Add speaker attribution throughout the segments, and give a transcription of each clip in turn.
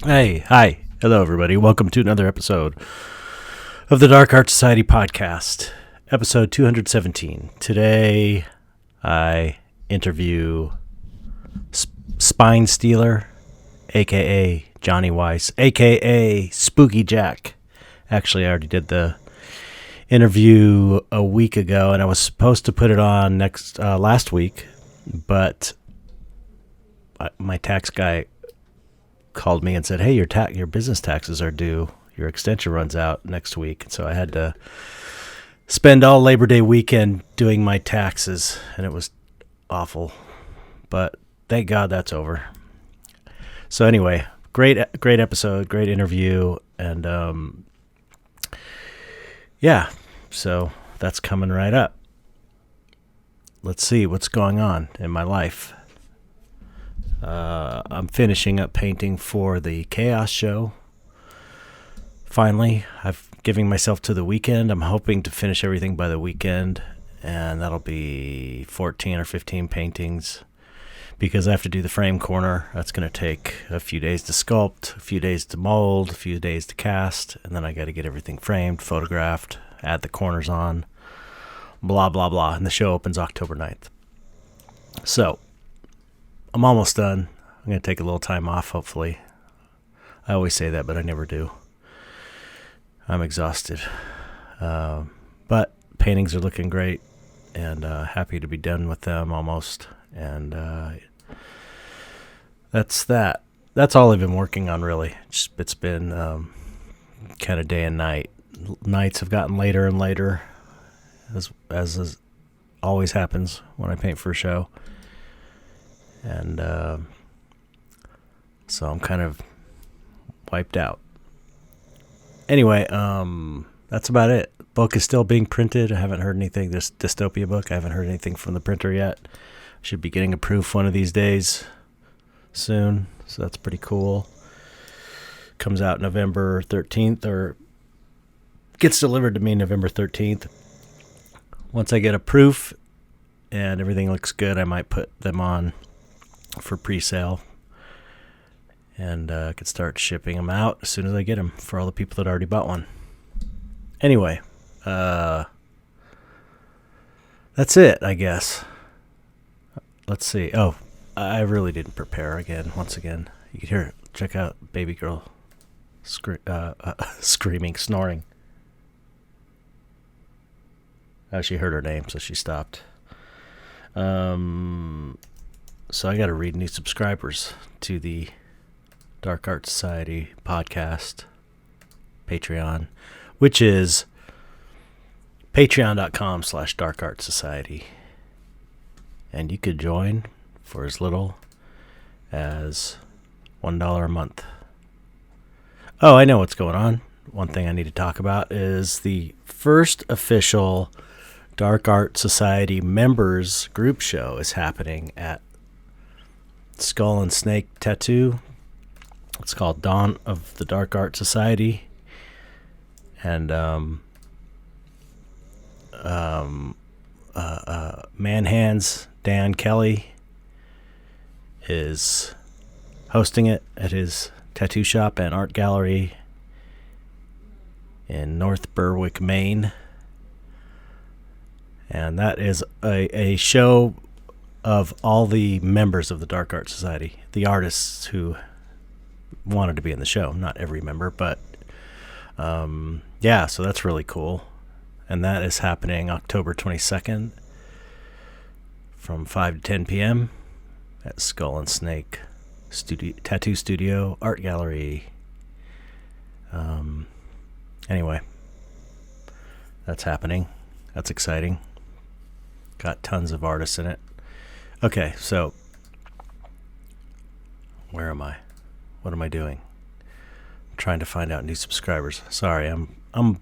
Speaker 1: Hi, hello everybody. Welcome to another episode of the Dark Art Society podcast, episode 217. Today, I interview Spinestealer, aka Johnny Weiss, aka Spooky Jack. Actually, I already did the interview a week ago, and I was supposed to put it on last week, but my tax guy called me and said, "Hey, your business taxes are due. Your extension runs out next week." And so I had to spend all Labor Day weekend doing my taxes, and it was awful. But thank God that's over. So anyway, great episode, great interview, and yeah, so that's coming right up. Let's see what's going on in my life. I'm finishing up painting for the Chaos show. Finally, I've given myself to the weekend. I'm hoping to finish everything by the weekend, and that'll be 14 or 15 paintings because I have to do the frame corner. That's going to take a few days to sculpt, a few days to mold, a few days to cast, and then I got to get everything framed, photographed, add the corners on, blah, blah, blah. And the show opens October 9th. So, I'm almost done. I'm going to take a little time off, hopefully. I always say that, but I never do. I'm exhausted. But paintings are looking great, and happy to be done with them almost. And that's that. That's all I've been working on, really. It's been kind of day and night. Nights have gotten later and later, as always happens when I paint for a show. And so I'm kind of wiped out. Anyway, that's about it. Book is still being printed. I haven't heard anything. This dystopia book, I haven't heard anything from the printer yet. Should be getting a proof one of these days soon. So that's pretty cool. Comes out November 13th, or gets delivered to me November 13th. Once I get a proof and everything looks good, I might put them on for pre-sale, and I could start shipping them out as soon as I get them for all the people that already bought one. Anyway, that's it, I guess. Let's see. Oh, I really didn't prepare once again. You can hear it. Check out baby girl screaming, snoring. Oh, she heard her name, so she stopped. So I got to read new subscribers to the Dark Art Society podcast Patreon, which is patreon.com/darkartsociety. And you could join for as little as $1 a month. Oh, I know what's going on. One thing I need to talk about is the first official Dark Art Society members group show is happening at Skull and Snake Tattoo. It's called Dawn of the Dark Art Society. And Manhands Dan Kelly is hosting it at his tattoo shop and art gallery in North Berwick, Maine. And that is a show of all the members of the Dark Art Society, the artists who wanted to be in the show. Not every member, but yeah, so that's really cool. And that is happening October 22nd from 5 to 10 p.m. at Skull and Snake Tattoo Studio Art Gallery. Anyway, that's happening. That's exciting. Got tons of artists in it. Okay, so where am I? What am I doing? I'm trying to find out new subscribers. Sorry, I'm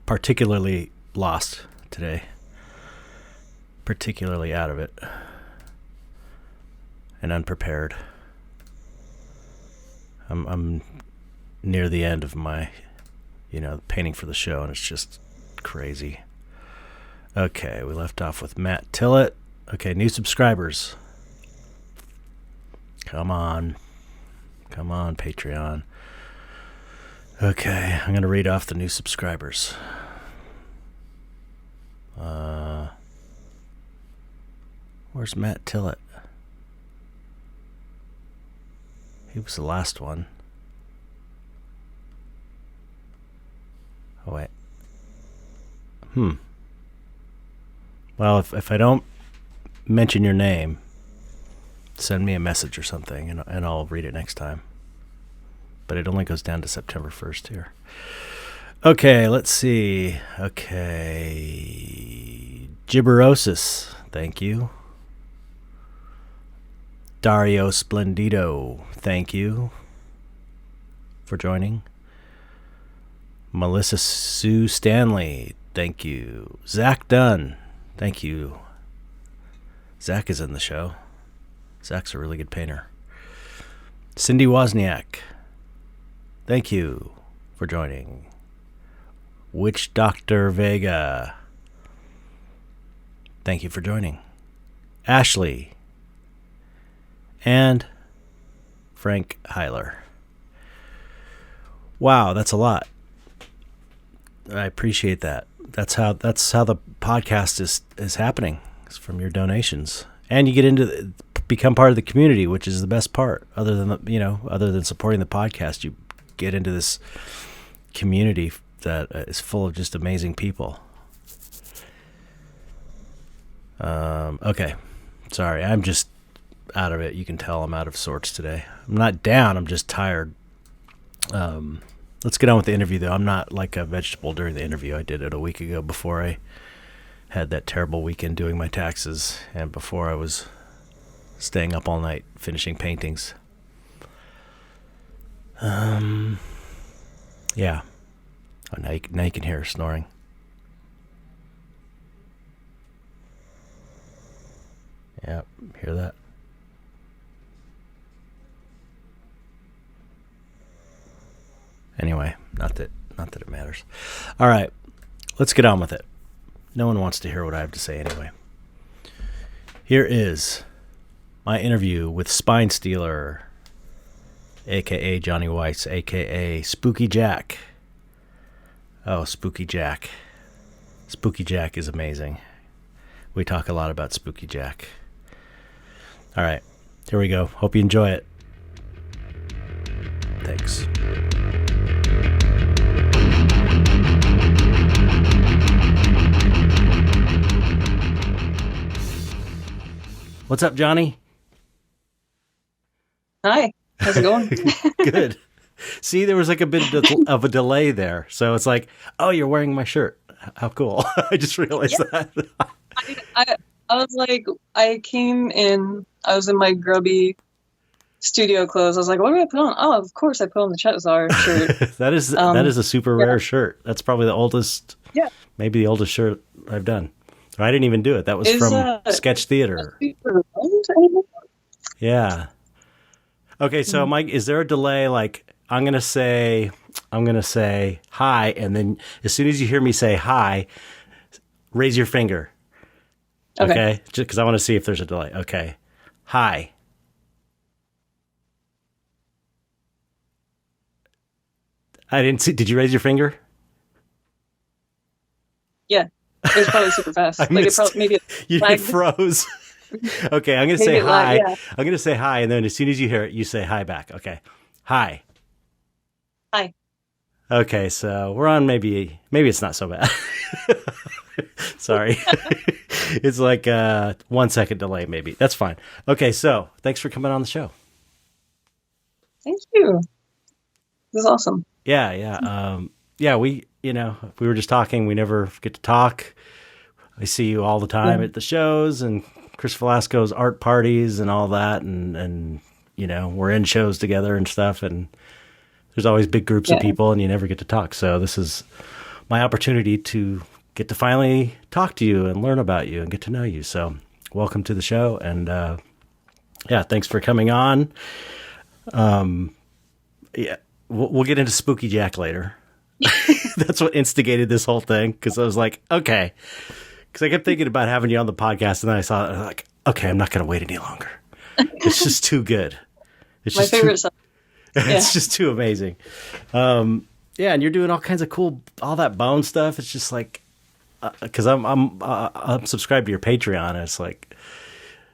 Speaker 1: particularly lost today. Particularly out of it. And unprepared. I'm near the end of my, painting for the show, and it's just crazy. Okay, we left off with Matt Tillett. Okay, new subscribers. Come on. Come on, Patreon. Okay, I'm going to read off the new subscribers. Where's Matt Tillett? He was the last one. Oh, wait. Well, if I don't mention your name, send me a message or something, and I'll read it next time. But it only goes down to September 1st here. Okay, let's see. Okay. Gibberosis, thank you. Dario Splendido, thank you for joining. Melissa Sue Stanley, thank you. Zach Dunn, thank you. Zach is in the show. Zach's a really good painter. Cindy Wozniak, thank you for joining. Witch Doctor Vega, thank you for joining. Ashley and Frank Heiler. Wow, that's a lot. I appreciate that. That's how the podcast is happening. It's from your donations, and you get become part of the community, which is the best part. Other than supporting the podcast, you get into this community that is full of just amazing people. Okay, sorry, I'm just out of it. You can tell I'm out of sorts today. I'm not down, I'm just tired. Let's get on with the interview, though. I'm not like a vegetable during the interview. I did it a week ago before I had that terrible weekend doing my taxes and before I was staying up all night finishing paintings. Yeah. Oh, now you can hear her snoring. Yep, hear that? Anyway, not that it matters. All right, let's get on with it. No one wants to hear what I have to say anyway. Here is my interview with Spinestealer, a.k.a. Johnny Weiss, a.k.a. Spooky Jack. Oh, Spooky Jack. Spooky Jack is amazing. We talk a lot about Spooky Jack. All right, here we go. Hope you enjoy it. Thanks. What's up, Johnny?
Speaker 2: Hi. How's it going?
Speaker 1: Good. See, there was like a bit of a delay there. So it's like, oh, you're wearing my shirt. How cool. I just realized that.
Speaker 2: I was like, I came in, I was in my grubby studio clothes. I was like, what do I put on? Oh, of course I put on the Chet Zar shirt.
Speaker 1: that is a super rare shirt. That's probably the oldest, maybe the oldest shirt I've done. I didn't even do it. That was from Sketch Theater. Yeah. Okay, so Mike, is there a delay? Like, I'm gonna say hi, and then as soon as you hear me say hi, raise your finger. Okay? Just because I want to see if there's a delay. Okay. Hi. I didn't see. Did you raise your finger?
Speaker 2: Yeah. It was probably super fast.
Speaker 1: You froze. Okay, I'm going to say hi. Yeah. I'm going to say hi, and then as soon as you hear it, you say hi back. Okay. Hi.
Speaker 2: Hi.
Speaker 1: Okay, so we're on maybe it's not so bad. Sorry. It's like 1 second delay maybe. That's fine. Okay, so thanks for coming on the show.
Speaker 2: Thank you. This is awesome.
Speaker 1: Yeah. We were just talking. We never get to talk. I see you all the time at the shows and Chris Velasco's art parties and all that. And we're in shows together and stuff. And there's always big groups of people and you never get to talk. So this is my opportunity to get to finally talk to you and learn about you and get to know you. So welcome to the show. And thanks for coming on. We'll get into Spooky Jack later. That's what instigated this whole thing, because I was like, okay. Because I kept thinking about having you on the podcast, and then I saw it, and I'm like, okay, I'm not going to wait any longer. It's just too good. It's
Speaker 2: my
Speaker 1: just
Speaker 2: favorite song.
Speaker 1: It's just too amazing. Yeah, and you're doing all kinds of cool, all that bone stuff. It's just like, because I'm subscribed to your Patreon. And it's like,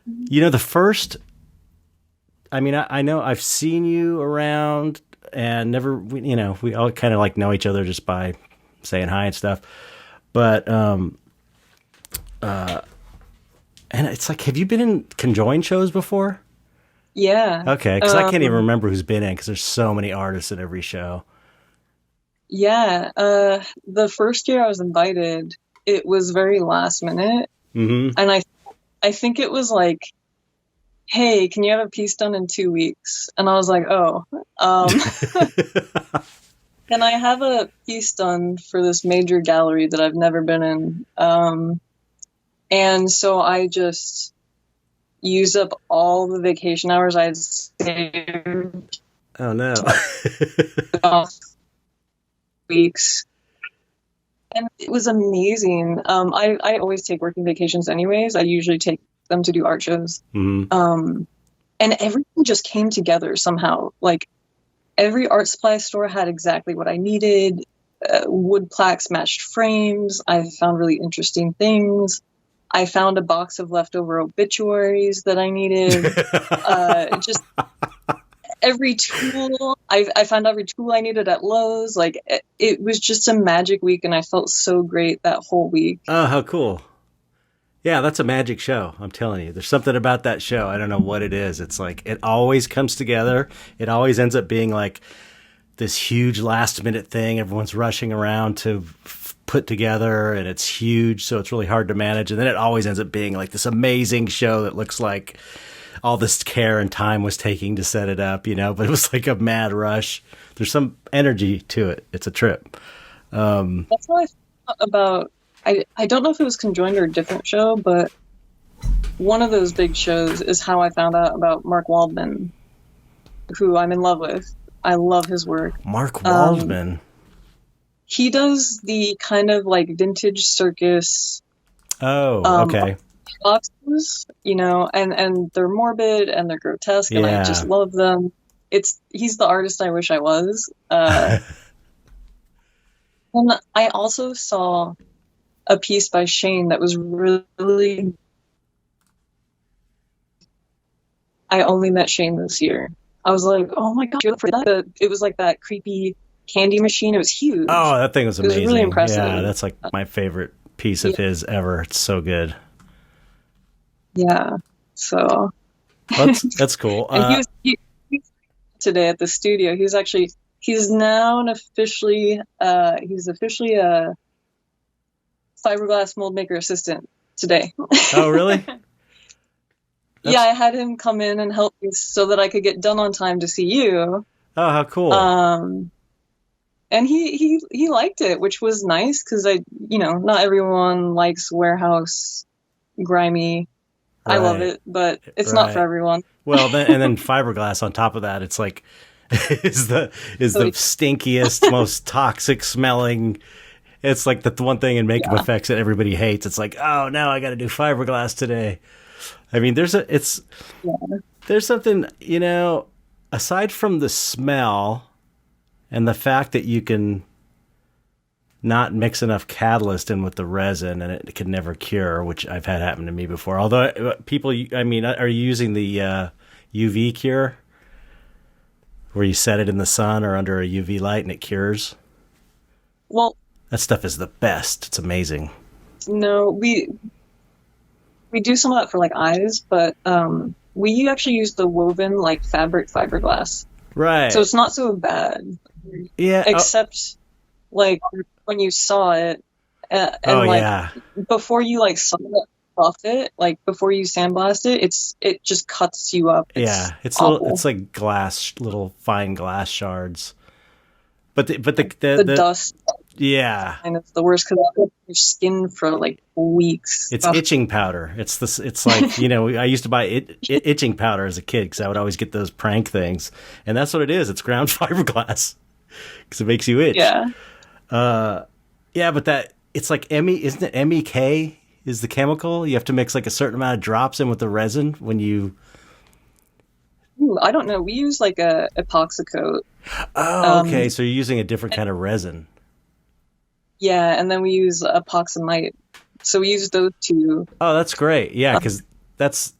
Speaker 1: the first. I mean, I know I've seen you around, and never, we all kind of like know each other just by saying hi and stuff. But and it's like, have you been in conjoined shows before?
Speaker 2: Yeah.
Speaker 1: Okay, because I can't even remember who's been in, because there's so many artists at every show.
Speaker 2: Yeah. The first year I was invited, it was very last minute.
Speaker 1: Mm-hmm.
Speaker 2: And I think it was like, hey, can you have a piece done in 2 weeks? And I was like, oh. Can I have a piece done for this major gallery that I've never been in? And so I just used up all the vacation hours I had saved.
Speaker 1: Oh, no.
Speaker 2: Weeks. And it was amazing. I always take working vacations anyways. I usually take them to do art shows.
Speaker 1: Mm-hmm.
Speaker 2: And everything just came together somehow. Like, every art supply store had exactly what I needed. Wood plaques matched frames. I found really interesting things. I found a box of leftover obituaries that I needed. Just every tool. I found every tool I needed at Lowe's. Like, it was just a magic week, and I felt so great that whole week.
Speaker 1: Oh, how cool. Yeah, that's a magic show. I'm telling you. There's something about that show. I don't know what it is. It's like, it always comes together. It always ends up being like this huge last minute thing everyone's rushing around to put together, and it's huge, so it's really hard to manage. And then it always ends up being like this amazing show that looks like all this care and time was taking to set it up, but it was like a mad rush. There's some energy to it. It's a trip.
Speaker 2: That's what I thought about. I don't know if it was conjoined or a different show, but one of those big shows is how I found out about Mark Waldman, who I'm in love with. I love his work.
Speaker 1: Mark Waldman.
Speaker 2: He does the kind of like vintage circus.
Speaker 1: Oh, okay.
Speaker 2: Boxes, and they're morbid and they're grotesque, and I just love them. He's the artist I wish I was. And I also saw a piece by Shane that was really. I only met Shane this year. I was like, oh my god, you're for that. It was like that creepy candy machine. It was huge.
Speaker 1: Oh, that thing was amazing.
Speaker 2: It was really impressive.
Speaker 1: Yeah, that's like my favorite piece of his ever. It's so good.
Speaker 2: Yeah, so
Speaker 1: that's cool.
Speaker 2: And he was today at the studio. He's now officially a fiberglass mold maker assistant today.
Speaker 1: Oh, really?
Speaker 2: Yeah, I had him come in and help me so that I could get done on time to see you.
Speaker 1: Oh, how cool!
Speaker 2: And he liked it, which was nice, because not everyone likes warehouse grimy. Right. I love it, but it's not for everyone.
Speaker 1: Well, then fiberglass on top of that, it's like is the stinkiest, most toxic smelling. It's like the one thing in makeup effects that everybody hates. It's like, oh, now I got to do fiberglass today. I mean, there's something, aside from the smell and the fact that you can not mix enough catalyst in with the resin and it can never cure, which I've had happen to me before. Although are you using the UV cure where you set it in the sun or under a UV light and it cures?
Speaker 2: Well,
Speaker 1: that stuff is the best. It's amazing.
Speaker 2: No, we do some of that for like eyes, but we actually use the woven like fabric fiberglass.
Speaker 1: Right.
Speaker 2: So it's not so bad.
Speaker 1: Yeah.
Speaker 2: Except like when you saw it, before you like saw it off it, like before you sandblast it, it just cuts you up.
Speaker 1: It's like little fine glass shards. But the
Speaker 2: dust.
Speaker 1: Yeah,
Speaker 2: and it's the worst because it's your skin for like weeks.
Speaker 1: It's itching powder. It's like I used to buy itching powder as a kid because I would always get those prank things, and that's what it is. It's ground fiberglass because it makes you itch.
Speaker 2: Yeah.
Speaker 1: But it's like isn't it MEK is the chemical? You have to mix like a certain amount of drops in with the resin when you.
Speaker 2: Ooh, I don't know. We use like a epoxy coat.
Speaker 1: Oh, okay. So you're using a different kind of resin.
Speaker 2: Yeah, and then we use epoxamite. So we use those two.
Speaker 1: Oh, that's great. Yeah, because that's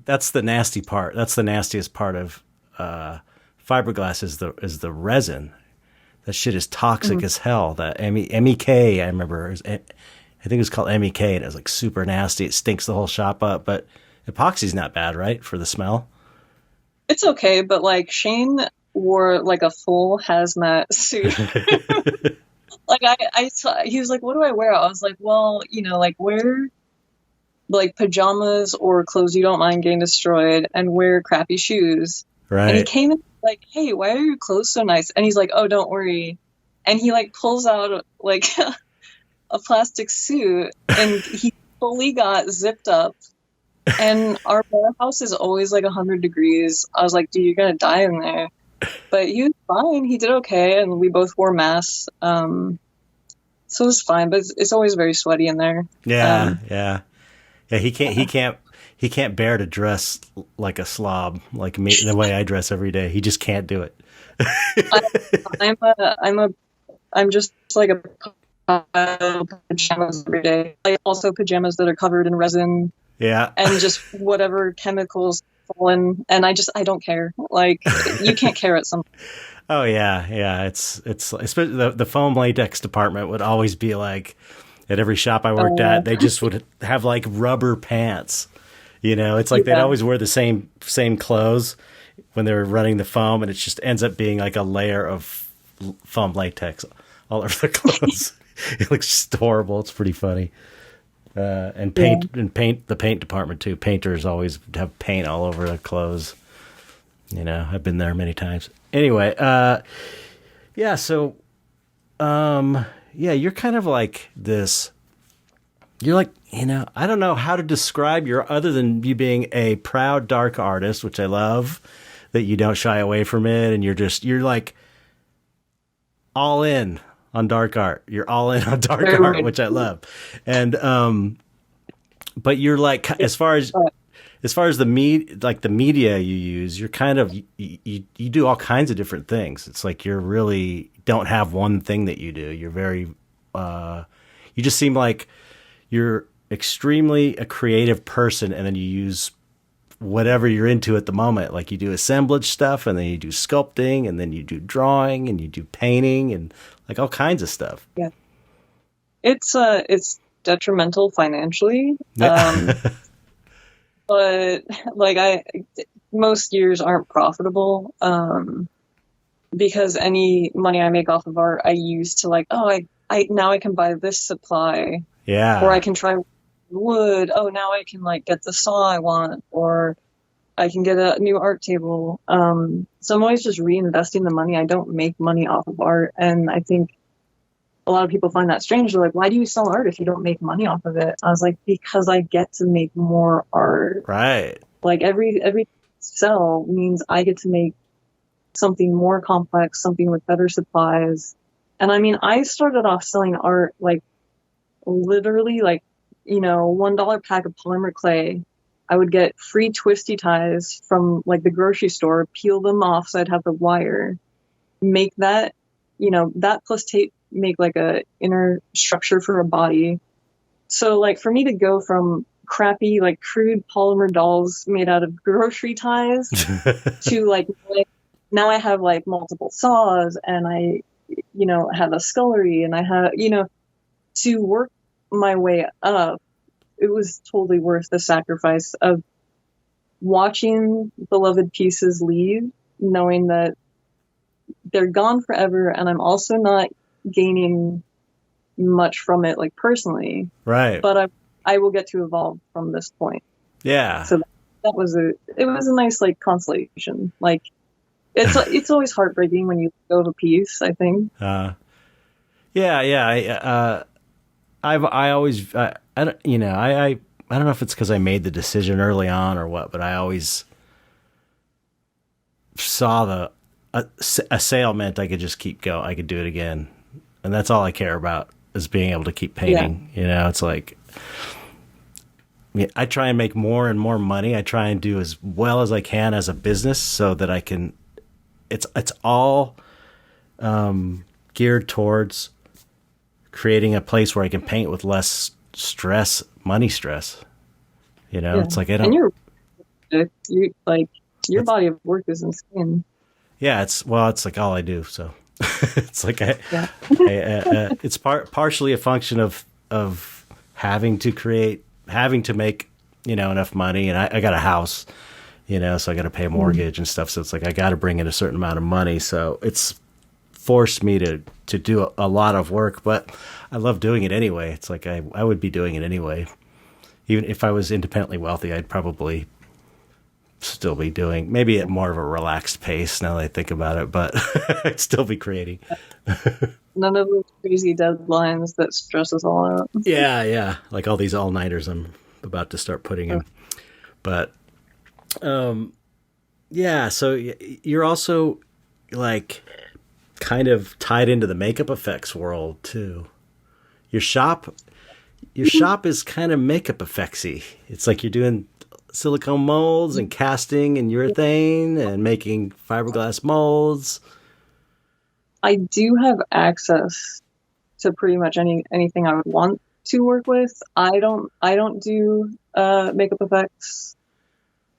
Speaker 1: the nasty part. That's the nastiest part of fiberglass is the resin. That shit is toxic as hell. That MEK, I remember. I think it was called MEK, and it was like super nasty. It stinks the whole shop up. But epoxy's not bad, right, for the smell?
Speaker 2: It's okay, but like Shane wore like a full hazmat suit. Like he was like, "What do I wear?" I was like, "Well, like wear like pajamas or clothes you don't mind getting destroyed, and wear crappy shoes."
Speaker 1: Right.
Speaker 2: And he came in like, "Hey, why are your clothes so nice?" And he's like, "Oh, don't worry." And he like pulls out like a plastic suit, and he fully got zipped up. And our warehouse is always like 100 degrees. I was like, "Dude, you're gonna die in there." But he was fine. He did okay, and we both wore masks. So it was fine, but it's always very sweaty in there.
Speaker 1: Yeah. He can't bear to dress like a slob, like me, the way I dress every day. He just can't do it.
Speaker 2: I'm just like a pile of pajamas every day. Like also pajamas that are covered in resin.
Speaker 1: Yeah.
Speaker 2: And just whatever chemicals fall in, and I don't care. Like you can't care at some.
Speaker 1: Oh yeah. It's especially the foam latex department would always be like, at every shop I worked at, they just would have like rubber pants. It's like they'd always wear the same clothes when they were running the foam, and it just ends up being like a layer of foam latex all over their clothes. It looks just horrible. It's pretty funny. And the paint department too. Painters always have paint all over their clothes. I've been there many times. Anyway, yeah. So, yeah, you're kind of like this. You're like, I don't know how to describe other than you being a proud dark artist, which I love, that you don't shy away from it, and you're like all in on dark art. You're all in on dark art, which I love. And but you're like, as far as the media you use, you're kind of you do all kinds of different things. It's like you're really don't have one thing that you do. You're very you just seem like you're extremely a creative person, and then you use whatever you're into at the moment. Like you do assemblage stuff, and then you do sculpting, and then you do drawing, and you do painting, and like all kinds of stuff.
Speaker 2: Yeah, it's detrimental financially, but like most years aren't profitable because any money I make off of art I use to like, I now I can buy this supply.
Speaker 1: Yeah.
Speaker 2: Or I can try wood. Oh, now I can like get the saw I want, or I can get a new art table. So I'm always just reinvesting the money. I don't make money off of art. And I think a lot of people find that strange. They're like, why do you sell art if you don't make money off of it? I was like, because I get to make more art.
Speaker 1: Right.
Speaker 2: Like every sell means I get to make something more complex, something with better supplies. And I mean, I started off selling art like literally like, $1 pack of polymer clay. I would get free twisty ties from like the grocery store, peel them off so I'd have the wire, make that, that plus tape, make like a inner structure for a body. So like for me to go from crappy, like crude polymer dolls made out of grocery ties to like now I have like multiple saws, and I, have a scullery, and I have, to work my way up, it was totally worth the sacrifice of watching beloved pieces leave, knowing that they're gone forever, and I'm also not gaining much from it, like personally.
Speaker 1: Right.
Speaker 2: But I will get to evolve from this point.
Speaker 1: Yeah.
Speaker 2: So it was a nice like consolation. Like it's always heartbreaking when you go to a piece, I think.
Speaker 1: Yeah. I always, I don't know if it's because I made the decision early on or what, but I always saw a sale meant I could just keep going. I could do it again. And that's all I care about, is being able to keep painting. Yeah. It's like, I try and make more and more money. I try and do as well as I can as a business so that I can, it's all geared towards creating a place where I can paint with less stress, money stress. You know, it's like I don't.
Speaker 2: And you like your body of work is insane.
Speaker 1: Yeah, it's like all I do. So it's like it's partially a function of having to make, you know, enough money, and I got a house, you know, so I got to pay a mortgage and stuff. So it's like I got to bring in a certain amount of money. So it's forced me to do a lot of work, but I love doing it anyway. It's like I would be doing it anyway. Even if I was independently wealthy, I'd probably still be doing, maybe at more of a relaxed pace now that I think about it, but I'd still be creating.
Speaker 2: None of those crazy deadlines that stress us all out.
Speaker 1: Yeah. Like all these all-nighters I'm about to start putting in. But, yeah, so you're also like kind of tied into the makeup effects world too. Your shop is kind of makeup effectsy. It's like you're doing silicone molds and casting and urethane and making fiberglass molds.
Speaker 2: I do have access to pretty much anything I would want to work with. I don't do makeup effects,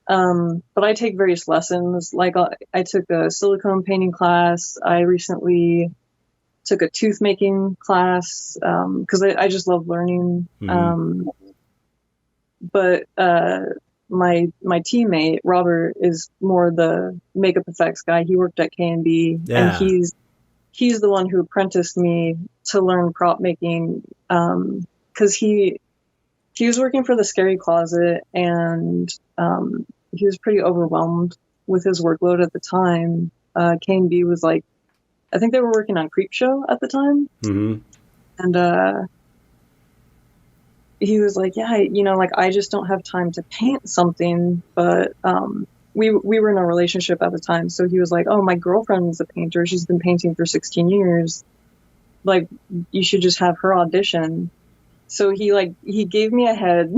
Speaker 2: but I take various lessons. Like I took a silicone painting class. I recently took a tooth making class because I just love learning. But my teammate Robert is more the makeup effects guy. He worked at K&B, and he's the one who apprenticed me to learn prop making because he was working for the Scary Closet, and he was pretty overwhelmed with his workload at the time. K&B was like, I think they were working on Creepshow at the time, and he was like, yeah, you know, like I just don't have time to paint something. But we were in a relationship at the time, so he was like, oh, my girlfriend's a painter. She's been painting for 16 years. Like, you should just have her audition. So he gave me a head,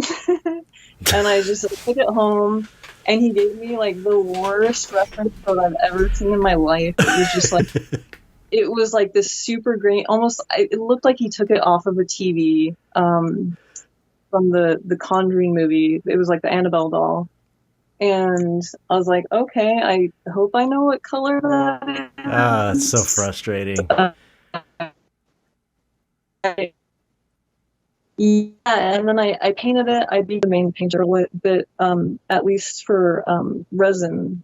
Speaker 2: and I just took it home, and he gave me like the worst reference that I've ever seen in my life. It was just like, it was like this super grain, almost, it looked like he took it off of a TV. From the Conjuring movie. It was like the Annabelle doll. And I was like, okay, I hope I know what color that is.
Speaker 1: It's so frustrating.
Speaker 2: Yeah, and then I painted it. I beat the main painter a little bit, at least for resin.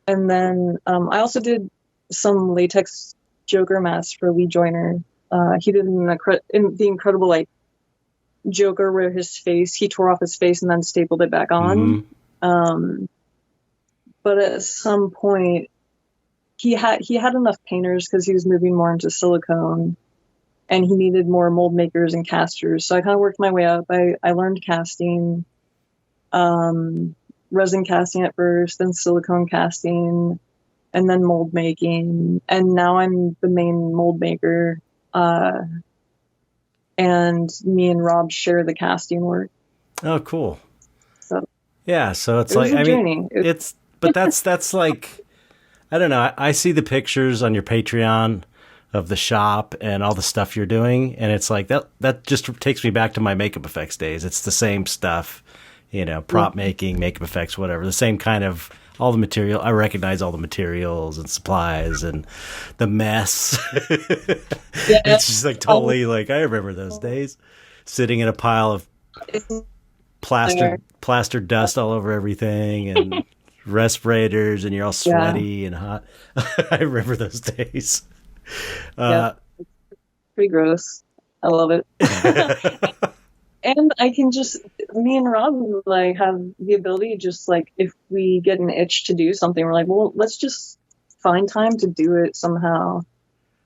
Speaker 2: And then I also did some latex Joker masks for Lee Joyner. He did in the incredible like Joker where he tore off his face and then stapled it back on. But at some point he had enough painters because he was moving more into silicone, and he needed more mold makers and casters. So I kind of worked my way up. I learned casting, resin casting at first, then silicone casting, and then mold making. And now I'm the main mold maker. And me and Rob share the casting work.
Speaker 1: Oh, cool.
Speaker 2: So
Speaker 1: yeah, so it's like, I mean, but that's like, I don't know. I see the pictures on your Patreon of the shop and all the stuff you're doing, and it's like that just takes me back to my makeup effects days. It's the same stuff, you know, prop making, makeup effects, whatever. The same kind of all the material. I recognize all the materials and supplies and the mess. Yeah. It's just like totally like, I remember those days sitting in a pile of plaster dust all over everything and respirators, and you're all sweaty and hot. I remember those days.
Speaker 2: It's pretty gross. I love it. And I can me and Rob like have the ability to just like, if we get an itch to do something, we're like, well, let's just find time to do it somehow.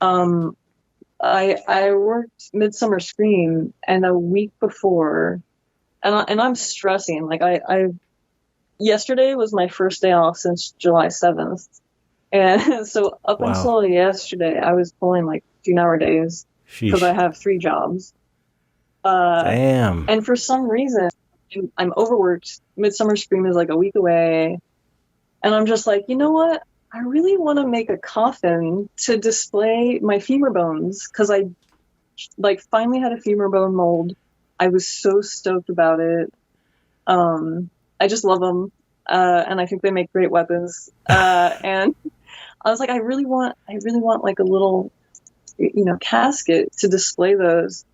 Speaker 2: I worked Midsummer Scream, and a week before, and I'm stressing. Like yesterday was my first day off since July 7th. And so up until yesterday, I was pulling like 2-hour days because I have 3 jobs.
Speaker 1: Damn.
Speaker 2: And for some reason, I'm overworked. Midsummer Scream is like a week away. And I'm just like, you know what? I really want to make a coffin to display my femur bones, because I like finally had a femur bone mold. I was so stoked about it. I just love them. And I think they make great weapons. And I was like, I really want like a little, casket to display those.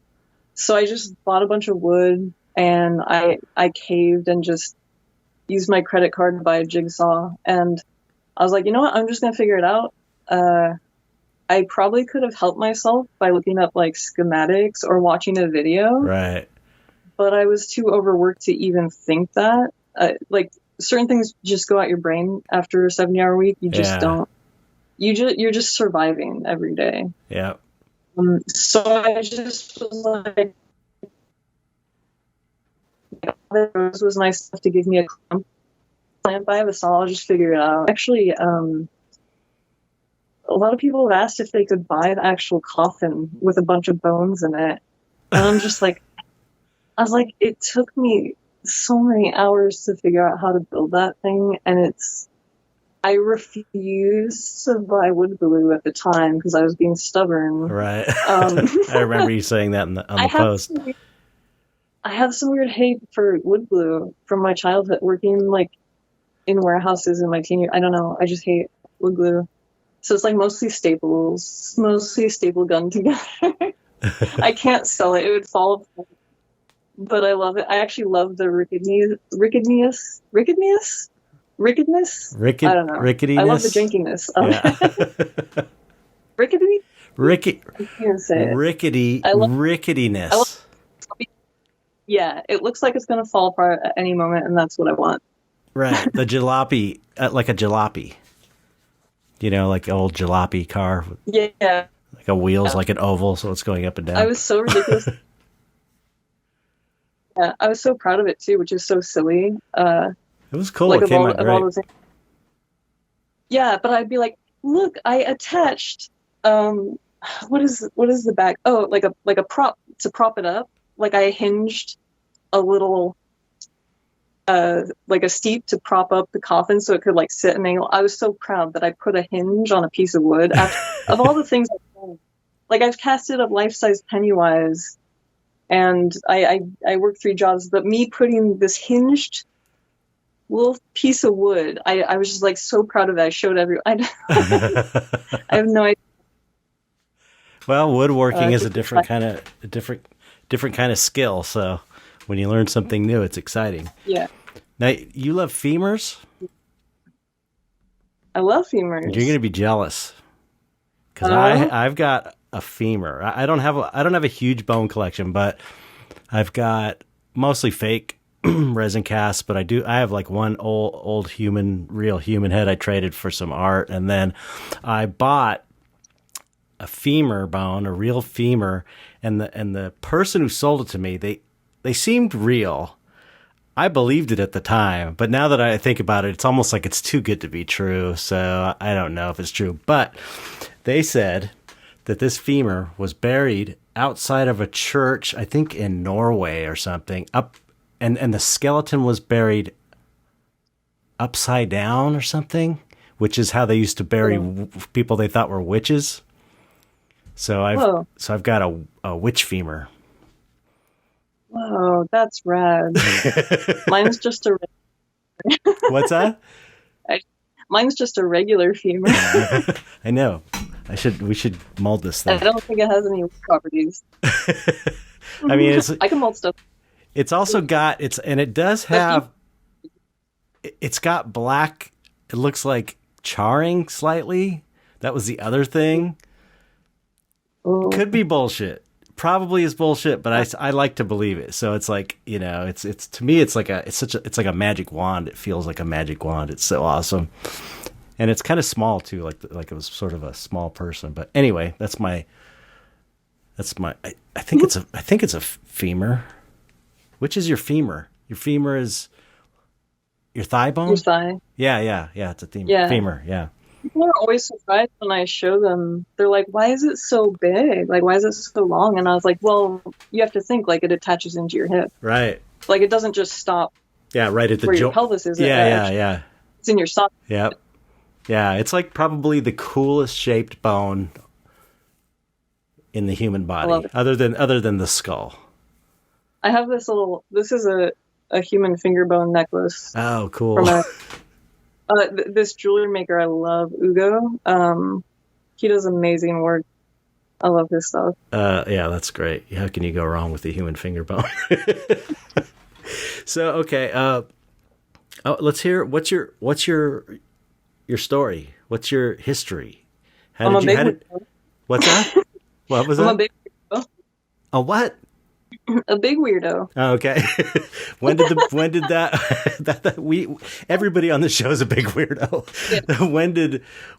Speaker 2: So I just bought a bunch of wood, and I caved and just used my credit card to buy a jigsaw. And I was like, you know what? I'm just going to figure it out. I probably could have helped myself by looking up like schematics or watching a video.
Speaker 1: Right.
Speaker 2: But I was too overworked to even think that. Like certain things just go out your brain after a 70-hour week. You just don't. You're just surviving every day.
Speaker 1: Yeah.
Speaker 2: So I just was like, it was nice enough to give me a clamp. If I have a saw, I'll just figure it out. Actually, a lot of people have asked if they could buy the actual coffin with a bunch of bones in it. And I'm just like, it took me so many hours to figure out how to build that thing. And I refused to buy wood glue at the time because I was being stubborn.
Speaker 1: Right. I remember you saying that on the post.
Speaker 2: I have some weird hate for wood glue from my childhood, working like in warehouses in my teen years. I don't know. I just hate wood glue. So it's like mostly staples, mostly staple gun together. I can't sell it. It would fall apart. But I love it. I actually love the rickedness. I don't know.
Speaker 1: Rickettiness?
Speaker 2: I love the drinkiness.
Speaker 1: Yeah.
Speaker 2: Rickety?
Speaker 1: I
Speaker 2: can't say it.
Speaker 1: Rickettiness.
Speaker 2: Yeah, it looks like it's going to fall apart at any moment, and that's what I want.
Speaker 1: Right. The jalopy, like a jalopy. Like an old jalopy car.
Speaker 2: Yeah.
Speaker 1: Like a wheel's like an oval, so it's going up and down.
Speaker 2: I was so ridiculous. Yeah, I was so proud of it, too, which is so silly.
Speaker 1: It was cool.
Speaker 2: Like
Speaker 1: it came out great.
Speaker 2: Yeah, but I'd be like, look, I attached, what is the back? Oh, like a prop to prop it up. Like I hinged a little, like a steep to prop up the coffin so it could like sit an angle. I was so proud that I put a hinge on a piece of wood. Of all the things I've done, like I've casted up life-size Pennywise, and I worked 3 jobs, but me putting this hinged little piece of wood, I was just like so proud of it. I showed everyone. I have no idea.
Speaker 1: Well, woodworking is a different kind of skill. So when you learn something new, it's exciting.
Speaker 2: Yeah.
Speaker 1: Now you love femurs.
Speaker 2: I love femurs.
Speaker 1: You're going to be jealous because I've got a femur. I don't have a huge bone collection, but I've got mostly fake resin casts. But I have like one old real human head I traded for some art, and then I bought a femur bone, a real femur, and the person who sold it to me, they seemed real. I believed it at the time, but now that I think about it, it's almost like it's too good to be true. So I don't know if it's true, but they said that this femur was buried outside of a church, I think in Norway or something, and the skeleton was buried upside down or something, which is how they used to bury people they thought were witches. So I've got a witch femur.
Speaker 2: Whoa, that's rad. Mine's just a.
Speaker 1: What's that?
Speaker 2: Mine's just a regular femur.
Speaker 1: I know. We should mold this thing.
Speaker 2: I don't think it has any properties.
Speaker 1: I mean,
Speaker 2: I can mold stuff.
Speaker 1: It's also got it does have. It's got black. It looks like charring slightly. That was the other thing.
Speaker 2: Oh.
Speaker 1: Could be bullshit. Probably is bullshit, but I like to believe it. So it's like, it's to me, it's like a magic wand. It feels like a magic wand. It's so awesome. And it's kind of small too, like it was sort of a small person. But anyway, I think it's a femur. Which is your femur? Your femur is your thigh bone?
Speaker 2: Your thigh.
Speaker 1: Yeah, it's a femur.
Speaker 2: Yeah.
Speaker 1: Femur, yeah.
Speaker 2: People are always surprised when I show them. They're like, why is it so big? Like, why is it so long? And I was like, well, you have to think like it attaches into your hip.
Speaker 1: Right.
Speaker 2: Like, it doesn't just stop
Speaker 1: Yeah, right at the
Speaker 2: where your
Speaker 1: joint.
Speaker 2: pelvis is.
Speaker 1: Yeah.
Speaker 2: It's in your socket.
Speaker 1: Yeah. Yeah, it's like probably the coolest shaped bone in the human
Speaker 2: I love
Speaker 1: body,
Speaker 2: it.
Speaker 1: other than the skull.
Speaker 2: I have this is a human finger bone necklace
Speaker 1: Oh, cool.
Speaker 2: from this jewelry maker I love, Ugo. He does amazing work. I love his stuff.
Speaker 1: Yeah, that's great. How can you go wrong with the human finger bone? So, okay, let's hear what's your story? What's your history? How did you? What's that? What was that?
Speaker 2: I'm a big weirdo.
Speaker 1: A what?
Speaker 2: A big weirdo.
Speaker 1: Oh, okay. when did that we everybody on the show is a big weirdo. Yeah.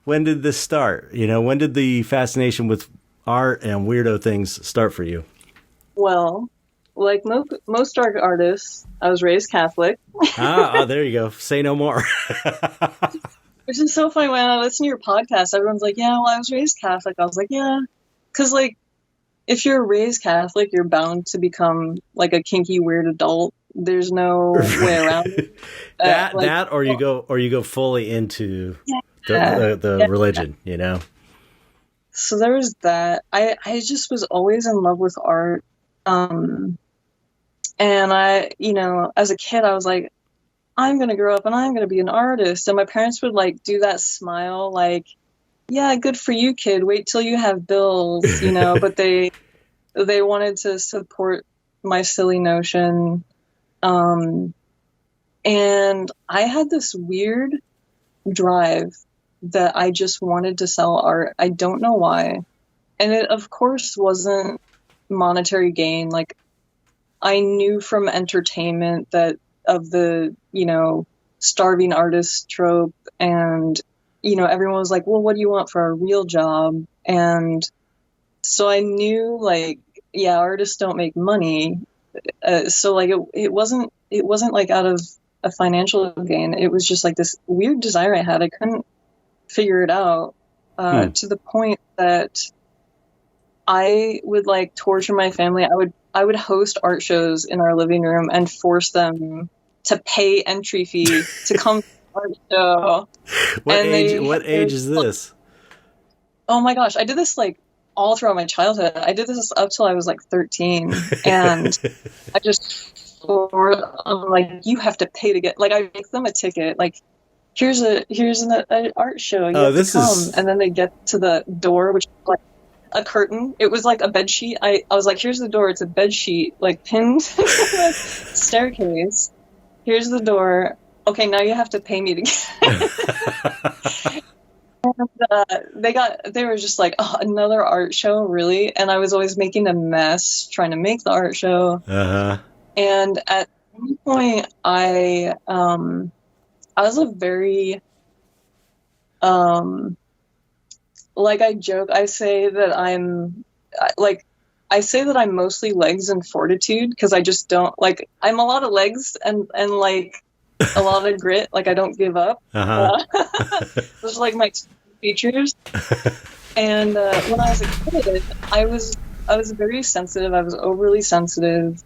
Speaker 1: When did this start? When did the fascination with art and weirdo things start for you?
Speaker 2: Well, like most dark artists, I was raised Catholic.
Speaker 1: There you go. Say no more.
Speaker 2: Which is so funny. When I listen to your podcast, everyone's like, yeah, well, I was raised Catholic. I was like, yeah. Because, like, if you're raised Catholic, you're bound to become, like, a kinky, weird adult. There's no way around it.
Speaker 1: Or you go fully into the religion,
Speaker 2: So there was that. I just was always in love with art. And I, as a kid, I was like, I'm going to grow up and I'm going to be an artist. And my parents would, like, do that smile, like, yeah, good for you, kid. Wait till you have bills, but they wanted to support my silly notion. And I had this weird drive that I just wanted to sell art. I don't know why. And it, of course, wasn't monetary gain. Like, I knew from entertainment that of the, starving artist trope, and, everyone was like, well, what do you want for a real job? And so I knew, like, yeah, artists don't make money. So, like, it wasn't like out of a financial gain. It was just like this weird desire I had. I couldn't figure it out, to the point that I would, like, torture my family. I would host art shows in our living room and force them to pay entry fee to come to the art show.
Speaker 1: What age is this?
Speaker 2: Oh my gosh, I did this, like, all throughout my childhood. I did this up till I was, like, 13, and I just I'm like, you have to pay to get, like, I make them a ticket, like, here's an art show, you have to come. And then they get to the door, which is like a curtain. It was like a bed sheet. I was like, here's the door. It's a bed sheet, like, pinned to the staircase. Here's the door. Okay, now you have to pay me to get. And they were just like, oh, another art show, really? And I was always making a mess trying to make the art show. And at one point, I was a very, like, I joke, I say that I'm mostly legs and fortitude, because I just don't, like, I'm a lot of legs and like a lot of grit, like, I don't give up. Those are, like, my features. And when I was a kid, I was very sensitive. I was overly sensitive.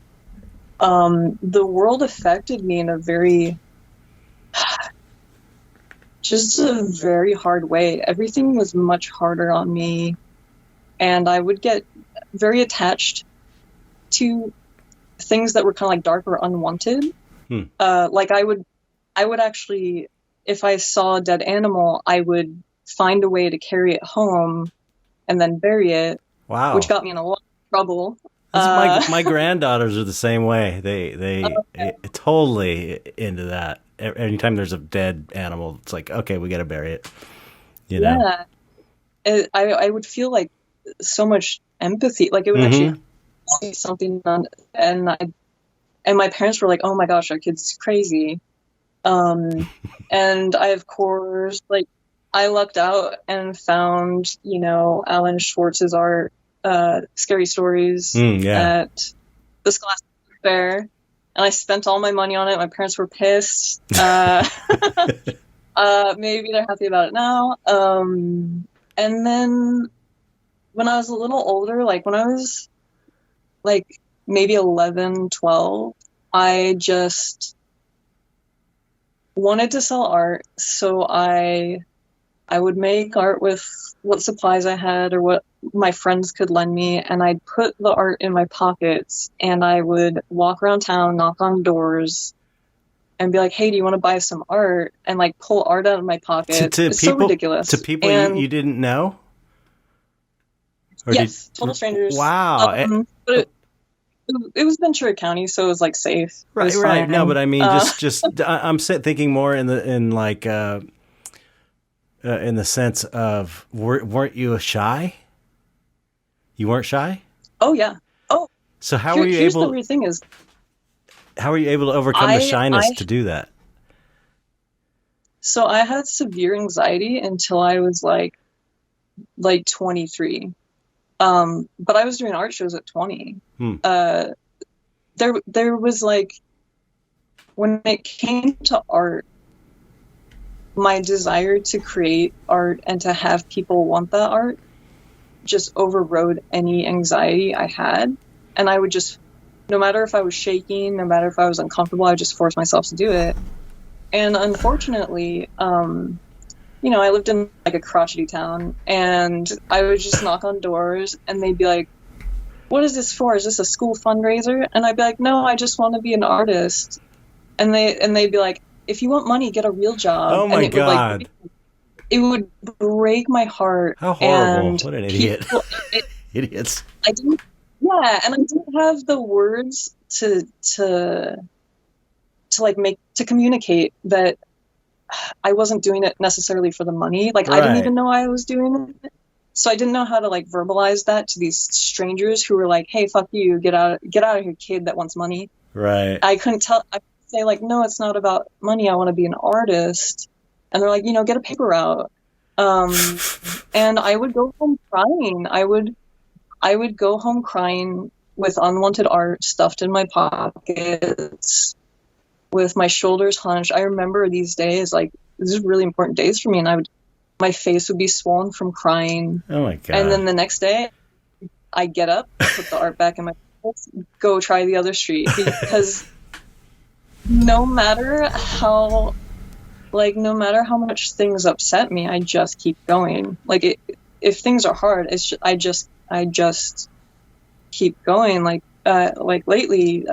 Speaker 2: The world affected me in a very hard way. Everything was much harder on me, and I would get very attached to things that were kind of like dark or unwanted. Like, I would actually, if I saw a dead animal, I would find a way to carry it home and then bury it. Wow. Which got me in a lot of trouble.
Speaker 1: My granddaughters are the same way. They totally into that. Anytime there's a dead animal, it's like, okay, we got to bury it.
Speaker 2: Yeah. I would feel like so much empathy. Like, it would actually see something done, and my parents were like, oh my gosh, our kid's crazy. And I, of course, like, I lucked out and found, Alan Schwartz's art, Scary Stories, at the Scholastic Fair, and I spent all my money on it. My parents were pissed. Maybe they're happy about it now. And then when I was a little older, like when I was like maybe 11, 12, I just wanted to sell art, so I would make art with what supplies I had or what my friends could lend me, and I'd put the art in my pockets, and I would walk around town, knock on doors, and be like, "Hey, do you want to buy some art?" And like pull art out of my pocket.
Speaker 1: To
Speaker 2: It's
Speaker 1: people,
Speaker 2: so ridiculous.
Speaker 1: To people you didn't know?
Speaker 2: Or yes, total strangers.
Speaker 1: Wow.
Speaker 2: But it was Ventura County, so it was like safe.
Speaker 1: Right. No, but I mean, I'm thinking more in the sense of weren't you shy? You weren't shy?
Speaker 2: Oh yeah. Oh.
Speaker 1: So how were you able?
Speaker 2: The weird thing is,
Speaker 1: how were you able to overcome the shyness to do that?
Speaker 2: So I had severe anxiety until I was like 23. But I was doing art shows at 20. There was like, when it came to art, my desire to create art and to have people want that art just overrode any anxiety I had. And I would just, no matter if I was shaking, no matter if I was uncomfortable, I would just force myself to do it. And unfortunately, I lived in like a crotchety town, and I would just knock on doors, and they'd be like, "What is this for? Is this a school fundraiser?" And I'd be like, "No, I just want to be an artist." And they'd be like, "If you want money, get a real job."
Speaker 1: Oh my God.
Speaker 2: It would break my heart.
Speaker 1: How horrible. What an idiot. Idiots.
Speaker 2: And I didn't have the words to communicate that I wasn't doing it necessarily for the money. Like, right. I didn't even know I was doing it. So I didn't know how to like verbalize that to these strangers who were like, "Hey, fuck you, get out of here, kid that wants money."
Speaker 1: Right.
Speaker 2: I couldn't say like, "No, it's not about money. I want to be an artist." And they're like, "Get a paper route." And I would go home crying. I would go home crying with unwanted art stuffed in my pockets, with my shoulders hunched. I remember these days, like, these are really important days for me, and my face would be swollen from crying.
Speaker 1: Oh my God.
Speaker 2: And then the next day, I get up, put the art back in my pockets, go try the other street, because no matter how much things upset me, I just keep going. Like, if things are hard, I just keep going. Like lately,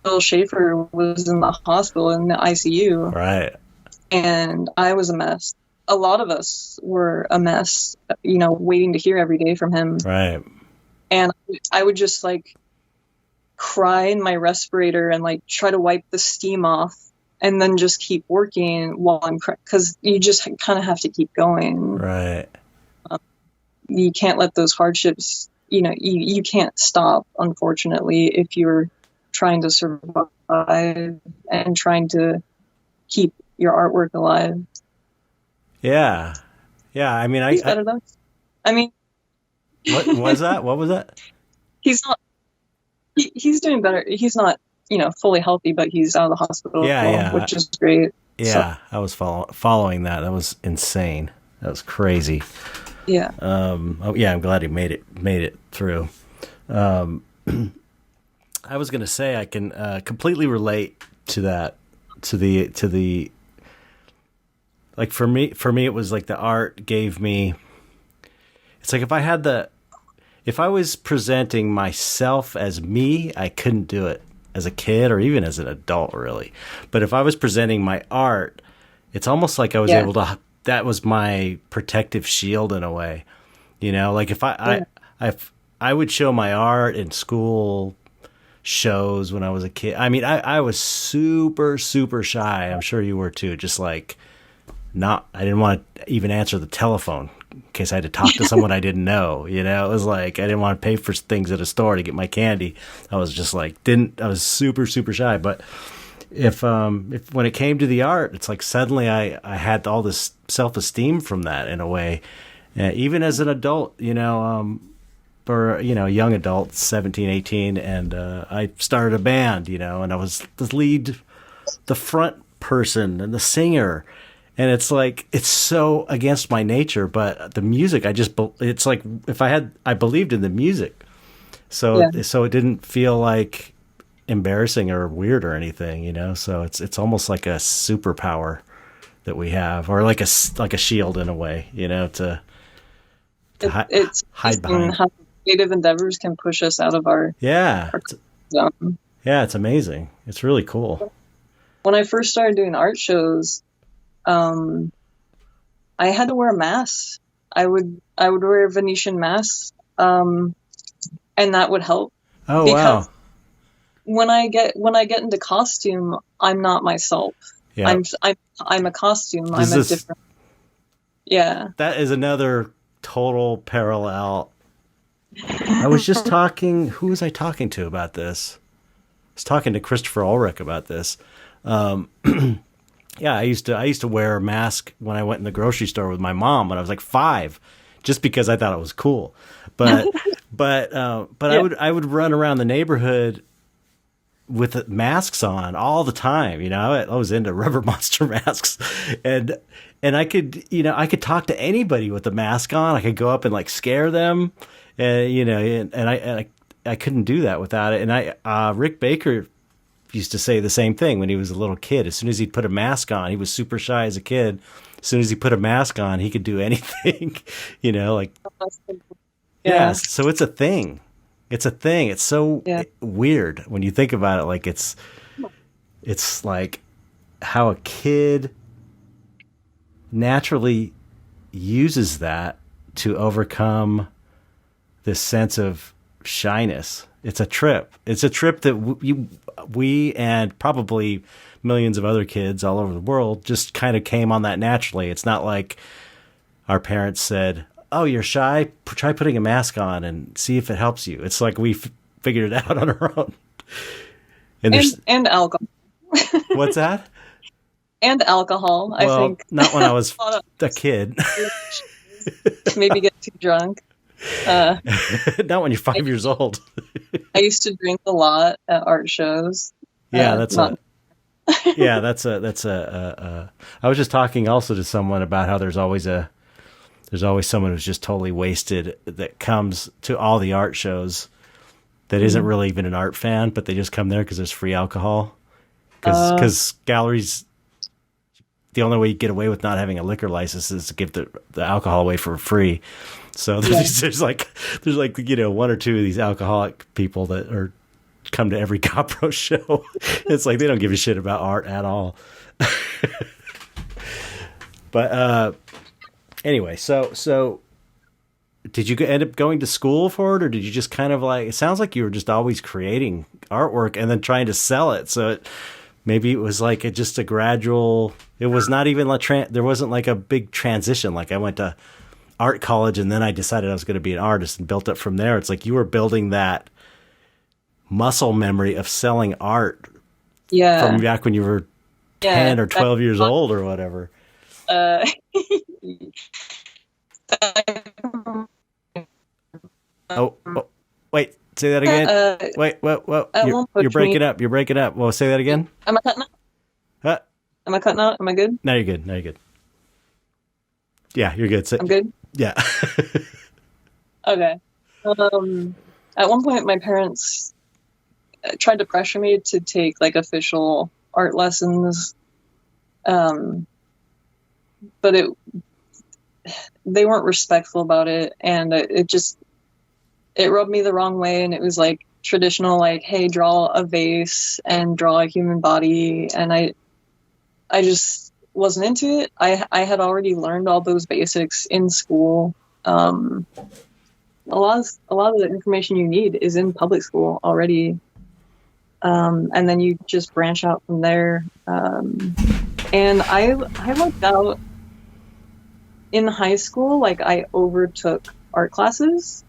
Speaker 2: Bill Schaefer was in the hospital in the ICU.
Speaker 1: Right.
Speaker 2: And I was a mess. A lot of us were a mess, waiting to hear every day from him.
Speaker 1: Right.
Speaker 2: And I would just like cry in my respirator and like try to wipe the steam off, and then just keep working while I'm because you just kind of have to keep going.
Speaker 1: Right.
Speaker 2: You can't let those hardships, you can't stop, unfortunately, if you're trying to survive and trying to keep your artwork alive.
Speaker 1: Yeah. Yeah. I mean,
Speaker 2: he's better though. I mean,
Speaker 1: what was that? What was that?
Speaker 2: He's not, he's doing better. He's not, fully healthy, but he's out of the hospital.
Speaker 1: Yeah.
Speaker 2: Which is great.
Speaker 1: Yeah. So. I was following that. That was insane. That was crazy.
Speaker 2: Yeah.
Speaker 1: I'm glad he made it through. I was going to say, I can completely relate to that, to the, like for me, it was like the art gave me, it's like if I was presenting myself as me, I couldn't do it as a kid or even as an adult, really. But if I was presenting my art, it's almost like I was able to, that was my protective shield in a way, like if I would show my art in school shows when I was a kid. I mean, I was super, super shy. I'm sure you were too. Just like I didn't want to even answer the telephone in case I had to talk to someone I didn't know. It was like, I didn't want to pay for things at a store to get my candy. I was just like, I was super, super shy. But if when it came to the art, it's like suddenly I had all this self-esteem from that in a way, even as an adult, or a young adult, 17, 18, and I started a band, and I was the front person and the singer, and it's like it's so against my nature, but the music, it's like I believed in the music, so it didn't feel like embarrassing or weird or anything, you know. So it's almost like a superpower that we have, or like a shield in a way, you know, to
Speaker 2: it's
Speaker 1: hide behind.
Speaker 2: how creative endeavors can push us out of our zone.
Speaker 1: Yeah, it's amazing. It's really cool.
Speaker 2: When I first started doing art shows, I had to wear a mask. I would wear a Venetian mask, and that would help.
Speaker 1: Oh,
Speaker 2: because
Speaker 1: wow.
Speaker 2: When I get into costume, I'm not myself.
Speaker 1: Yeah.
Speaker 2: I'm a costume. I'm a different. Yeah.
Speaker 1: That is another total parallel. I was just talking. Who was I talking to about this? I was talking to Christopher Ulrich about this. Yeah, I used to wear a mask when I went in the grocery store with my mom when I was like 5, just because I thought it was cool. But yeah. I would run around the neighborhood with masks on all the time. You know, I was into Rubber Monster masks, and I could talk to anybody with the mask on. I could go up and like scare them, and I couldn't do that without it. And Rick Baker used to say the same thing when he was a little kid. As soon as he'd put a mask on, he was super shy as a kid. As soon as he put a mask on, he could do anything, you know, like, yeah. So it's a thing. It's a thing. It's so weird when you think about it. Like it's like how a kid naturally uses that to overcome this sense of shyness. It's a trip. It's a trip that we and probably millions of other kids all over the world just kind of came on that naturally. It's not like our parents said, "Oh, you're shy? Try putting a mask on and see if it helps you." It's like we figured it out on our own.
Speaker 2: And alcohol.
Speaker 1: What's that?
Speaker 2: And alcohol, I think.
Speaker 1: Not when I was a kid.
Speaker 2: Maybe get too drunk.
Speaker 1: Not when you're 5 years old.
Speaker 2: I used to drink a lot at art shows.
Speaker 1: Yeah, that's a. I was just talking also to someone about how there's always someone who's just totally wasted that comes to all the art shows that isn't really even an art fan, but they just come there because there's free alcohol. Because galleries, the only way you get away with not having a liquor license is to give the alcohol away for free. So there's like 1 or 2 of these alcoholic people that come to every Copro show. It's like they don't give a shit about art at all. But anyway, so did you end up going to school for it, or did you just kind of like? It sounds like you were just always creating artwork and then trying to sell it. So maybe it was like just a gradual. It was not even there wasn't like a big transition. Like I went to art college and then I decided I was going to be an artist and built up from there. It's like you were building that muscle memory of selling art from back when you were 10 or 12 years old or whatever. Wait, say that again. Wait, you're breaking up. You're breaking up. Well, say that again.
Speaker 2: Am I cutting out?
Speaker 1: Huh?
Speaker 2: Am I cutting out? Am I good?
Speaker 1: No, you're good. Yeah, you're good.
Speaker 2: I'm good?
Speaker 1: Yeah.
Speaker 2: Okay. At one point, my parents tried to pressure me to take like official art lessons, but they weren't respectful about it, and it rubbed me the wrong way. And it was like traditional, like, hey, draw a vase and draw a human body, and I just wasn't into it. I had already learned all those basics in school. A lot of the information you need is in public school already, and then you just branch out from there. And I lucked out in high school. Like I overtook art classes.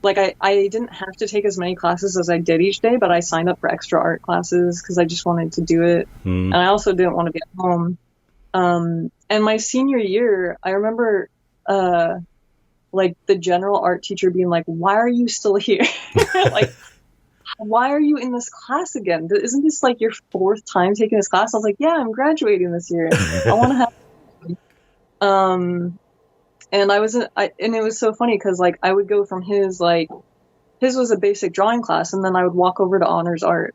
Speaker 2: Like I didn't have to take as many classes as I did each day, but I signed up for extra art classes because I just wanted to do it. And I also didn't want to be at home. And my senior year, I remember like the general art teacher being like, "Why are you still here? Like, why are you in this class again? Isn't this like your 4th time taking this class?" I was like, "Yeah, I'm graduating this year. I want to have." And and it was so funny because like I would go from his like his was a basic drawing class, and then I would walk over to honors art,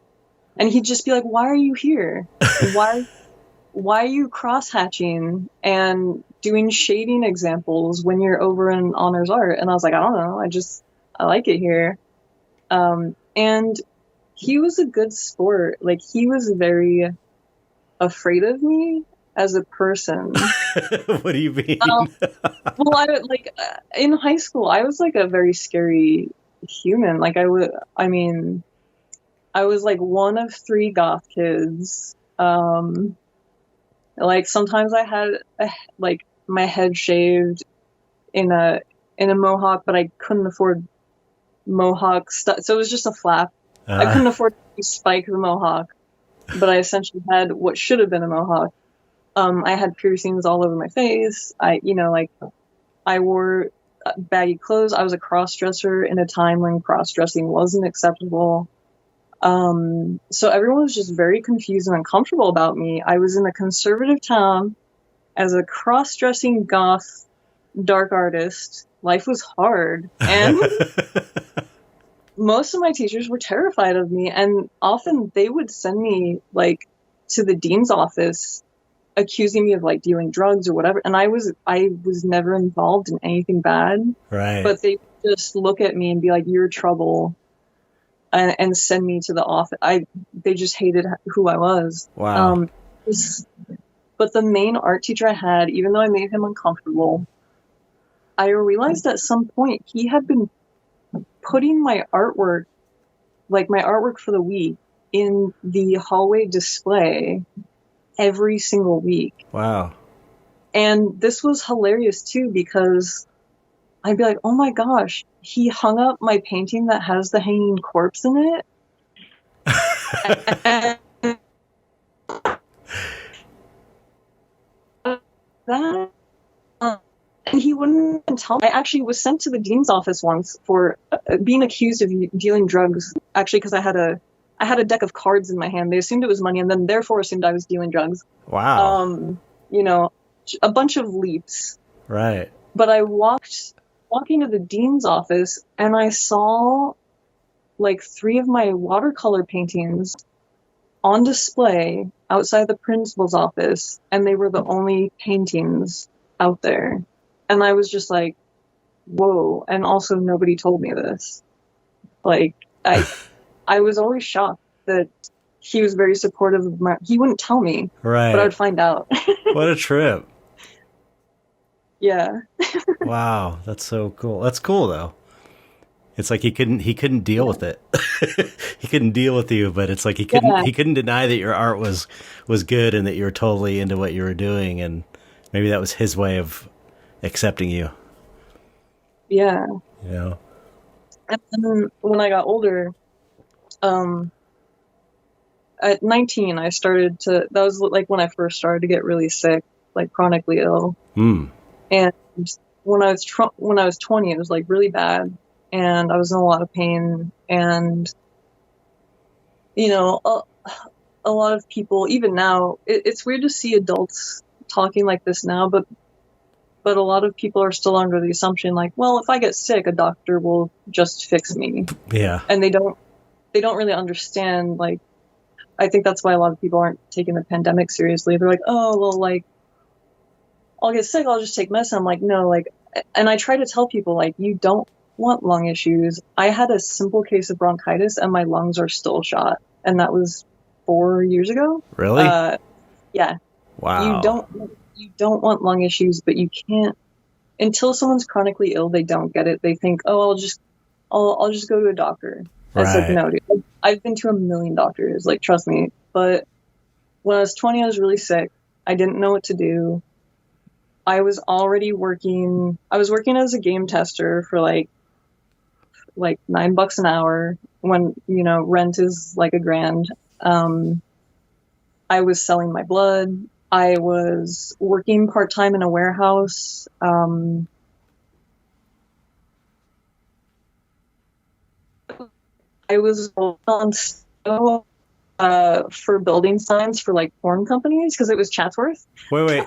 Speaker 2: and he'd just be like, "Why are you here? Why are you cross-hatching and doing shading examples when you're over in honors art?" And I was like, "I don't know. I like it here." And he was a good sport. Like, he was very afraid of me as a person.
Speaker 1: What do you mean?
Speaker 2: Well, in high school, I was like a very scary human. Like, I mean, I was like one of 3 goth kids. Like, sometimes I had like my head shaved in a mohawk, but I couldn't afford mohawk stuff, so it was just a flap. I couldn't afford to spike the mohawk, but I essentially had what should have been a mohawk. I had piercings all over my face. I wore baggy clothes. I was a cross-dresser in a time when cross-dressing wasn't acceptable. So everyone was just very confused and uncomfortable about me. I was in a conservative town as a cross-dressing goth dark artist. Life was hard, and most of my teachers were terrified of me, and often they would send me like to the dean's office accusing me of like dealing drugs or whatever, and I was never involved in anything bad.
Speaker 1: Right.
Speaker 2: But they just look at me and be like, "You're trouble," and send me to the office. They just hated who I was.
Speaker 1: Wow.
Speaker 2: But the main art teacher I had, even though I made him uncomfortable, I realized at some point he had been putting my artwork, like my artwork for the week, in the hallway display every single week.
Speaker 1: Wow.
Speaker 2: And this was hilarious too, because I'd be like, "Oh my gosh, he hung up my painting that has the hanging corpse in it." And that, and he wouldn't even tell me. I actually was sent to the dean's office once for being accused of dealing drugs, actually, because I had a deck of cards in my hand. They assumed it was money, and then therefore assumed I was dealing drugs.
Speaker 1: Wow.
Speaker 2: A bunch of leaps.
Speaker 1: Right.
Speaker 2: But I walking to the dean's office, and I saw like 3 of my watercolor paintings on display outside the principal's office, and they were the only paintings out there. And I was just like, whoa. And also, nobody told me this. Like, I was always shocked that he was very supportive of he wouldn't tell me.
Speaker 1: Right.
Speaker 2: But I would find out.
Speaker 1: What a trip.
Speaker 2: Yeah.
Speaker 1: Wow, that's so cool. That's cool though. It's like he couldn't deal with it. He couldn't deal with you, but it's like he couldn't deny that your art was good and that you were totally into what you were doing, and maybe that was his way of accepting you.
Speaker 2: Yeah.
Speaker 1: Yeah.
Speaker 2: And then when I got older, at 19, I started to, that was like when I first started to get really sick, like chronically ill. And when I was 20, it was like really bad, and I was in a lot of pain. And, a lot of people, even now, it's weird to see adults talking like this now, but a lot of people are still under the assumption like, well, if I get sick, a doctor will just fix me.
Speaker 1: Yeah.
Speaker 2: And they don't really understand, like, I think that's why a lot of people aren't taking the pandemic seriously. They're like, oh, well, like, I'll get sick, I'll just take medicine. I'm like, no, like, and I try to tell people, like, you don't want lung issues. I had a simple case of bronchitis and my lungs are still shot. And that was 4 years ago.
Speaker 1: Really?
Speaker 2: Yeah.
Speaker 1: Wow.
Speaker 2: You don't want lung issues, but you can't, until someone's chronically ill, they don't get it. They think, oh, I'll just go to a doctor. It's like, no, dude. I've been to a million doctors, like, trust me. But when I was 20, I was really sick. I didn't know what to do. I was already working. I was working as a game tester for like $9 an hour when, rent is like $1,000. I was selling my blood. I was working part-time in a warehouse. I was on snow for building signs for like porn companies because it was Chatsworth.
Speaker 1: Wait.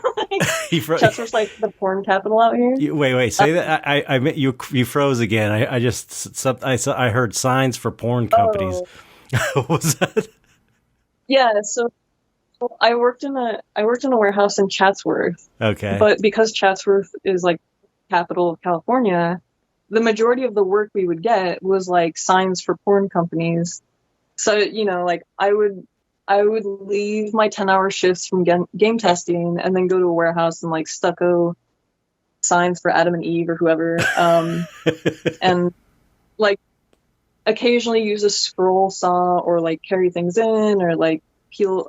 Speaker 2: Chatsworth's like the porn capital out here.
Speaker 1: Wait. Say that. I meant you froze again. I heard signs for porn companies. What was that?
Speaker 2: Yeah. So I worked in a warehouse in Chatsworth.
Speaker 1: Okay.
Speaker 2: But because Chatsworth is like capital of California, the majority of the work we would get was like signs for porn companies. So, like I would leave my 10-hour shifts from game testing and then go to a warehouse and like stucco signs for Adam and Eve or whoever. And like occasionally use a scroll saw or like carry things in or like peel,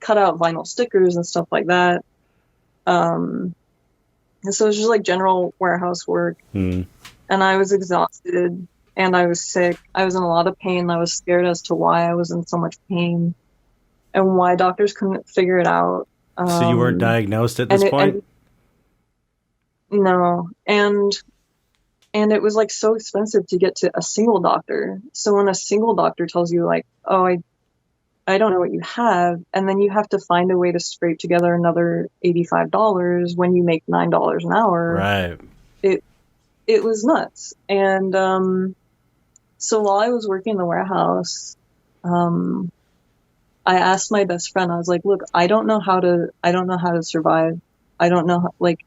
Speaker 2: cut out vinyl stickers and stuff like that. And so it was just like general warehouse work. And I was exhausted and I was sick. I was in a lot of pain. I was scared as to why I was in so much pain and why doctors couldn't figure it out.
Speaker 1: So you weren't diagnosed at this point?
Speaker 2: No. And it was like so expensive to get to a single doctor. So when a single doctor tells you like, oh, I don't know what you have, and then you have to find a way to scrape together another $85 when you make $9 an hour.
Speaker 1: Right.
Speaker 2: It was nuts. And so while I was working in the warehouse, I asked my best friend, I was like, look, I don't know how to survive. I don't know like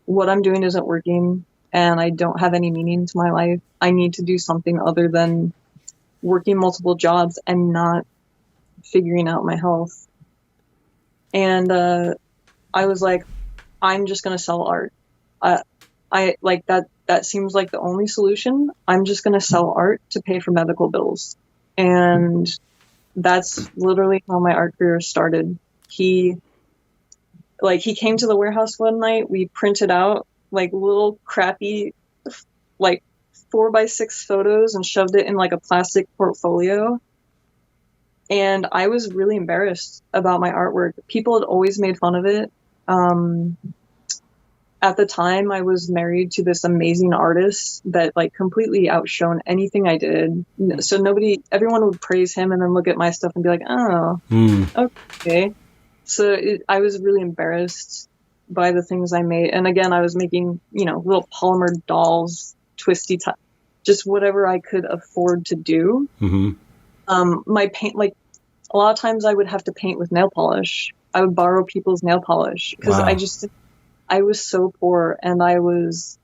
Speaker 2: what I'm doing isn't working and I don't have any meaning to my life. I need to do something other than working multiple jobs and not figuring out my health. And I was like, I'm just going to sell art. I like that seems like the only solution. I'm just going to sell art to pay for medical bills. And that's literally how my art career started. He came to the warehouse one night. We printed out like little crappy, like 4x6 photos and shoved it in like a plastic portfolio. And I was really embarrassed about my artwork. People had always made fun of it. At the time, I was married to this amazing artist that like completely outshone anything I did. So everyone would praise him and then look at my stuff and be like, oh, okay. So I was really embarrassed by the things I made. And again, I was making, little polymer dolls, twisty, just whatever I could afford to do. My paint, like a lot of times I would have to paint with nail polish. I would borrow people's nail polish because I was so poor, and I was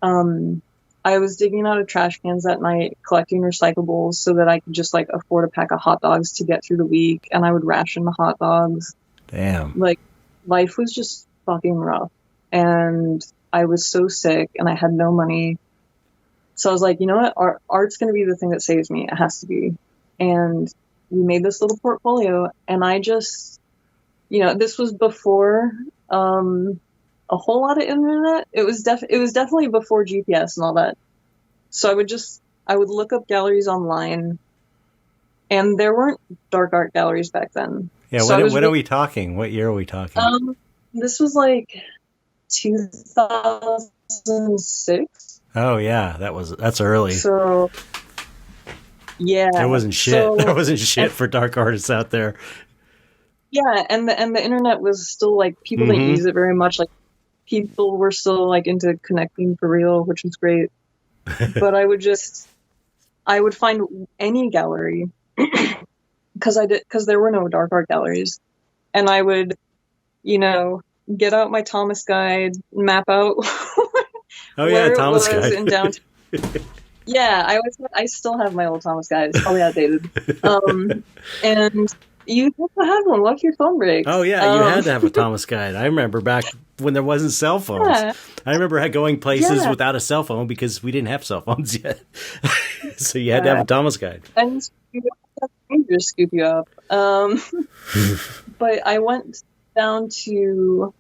Speaker 2: digging out of trash cans at night, collecting recyclables so that I could just like afford a pack of hot dogs to get through the week, and I would ration the hot dogs.
Speaker 1: Damn.
Speaker 2: Like life was just fucking rough, and I was so sick, and I had no money. So I was like, you know what? Art's going to be the thing that saves me. It has to be. And we made this little portfolio, and I just, this was before a whole lot of internet. It was definitely before GPS and all that. So I would look up galleries online, and there weren't dark art galleries back then.
Speaker 1: Yeah.
Speaker 2: So
Speaker 1: what are we talking? What year are we talking?
Speaker 2: This was like 2006.
Speaker 1: Oh yeah, that's early.
Speaker 2: So yeah,
Speaker 1: there wasn't shit. There wasn't shit for dark artists out there.
Speaker 2: Yeah, and the internet was still like people didn't use it very much. Like people were still like into connecting for real, which was great. But I would find any gallery because there were no dark art galleries, and I would, get out my Thomas guide, map out.
Speaker 1: Oh yeah, Thomas guide
Speaker 2: in downtown. Yeah, I still have my old Thomas guide. It's probably outdated. And you have to have one. What if your phone breaks?
Speaker 1: Oh yeah, you had to have a Thomas guide. I remember back when there wasn't cell phones. Yeah. I remember going places without a cell phone because we didn't have cell phones yet. So you had to have a Thomas guide.
Speaker 2: And strangers scoop you up. But I went down to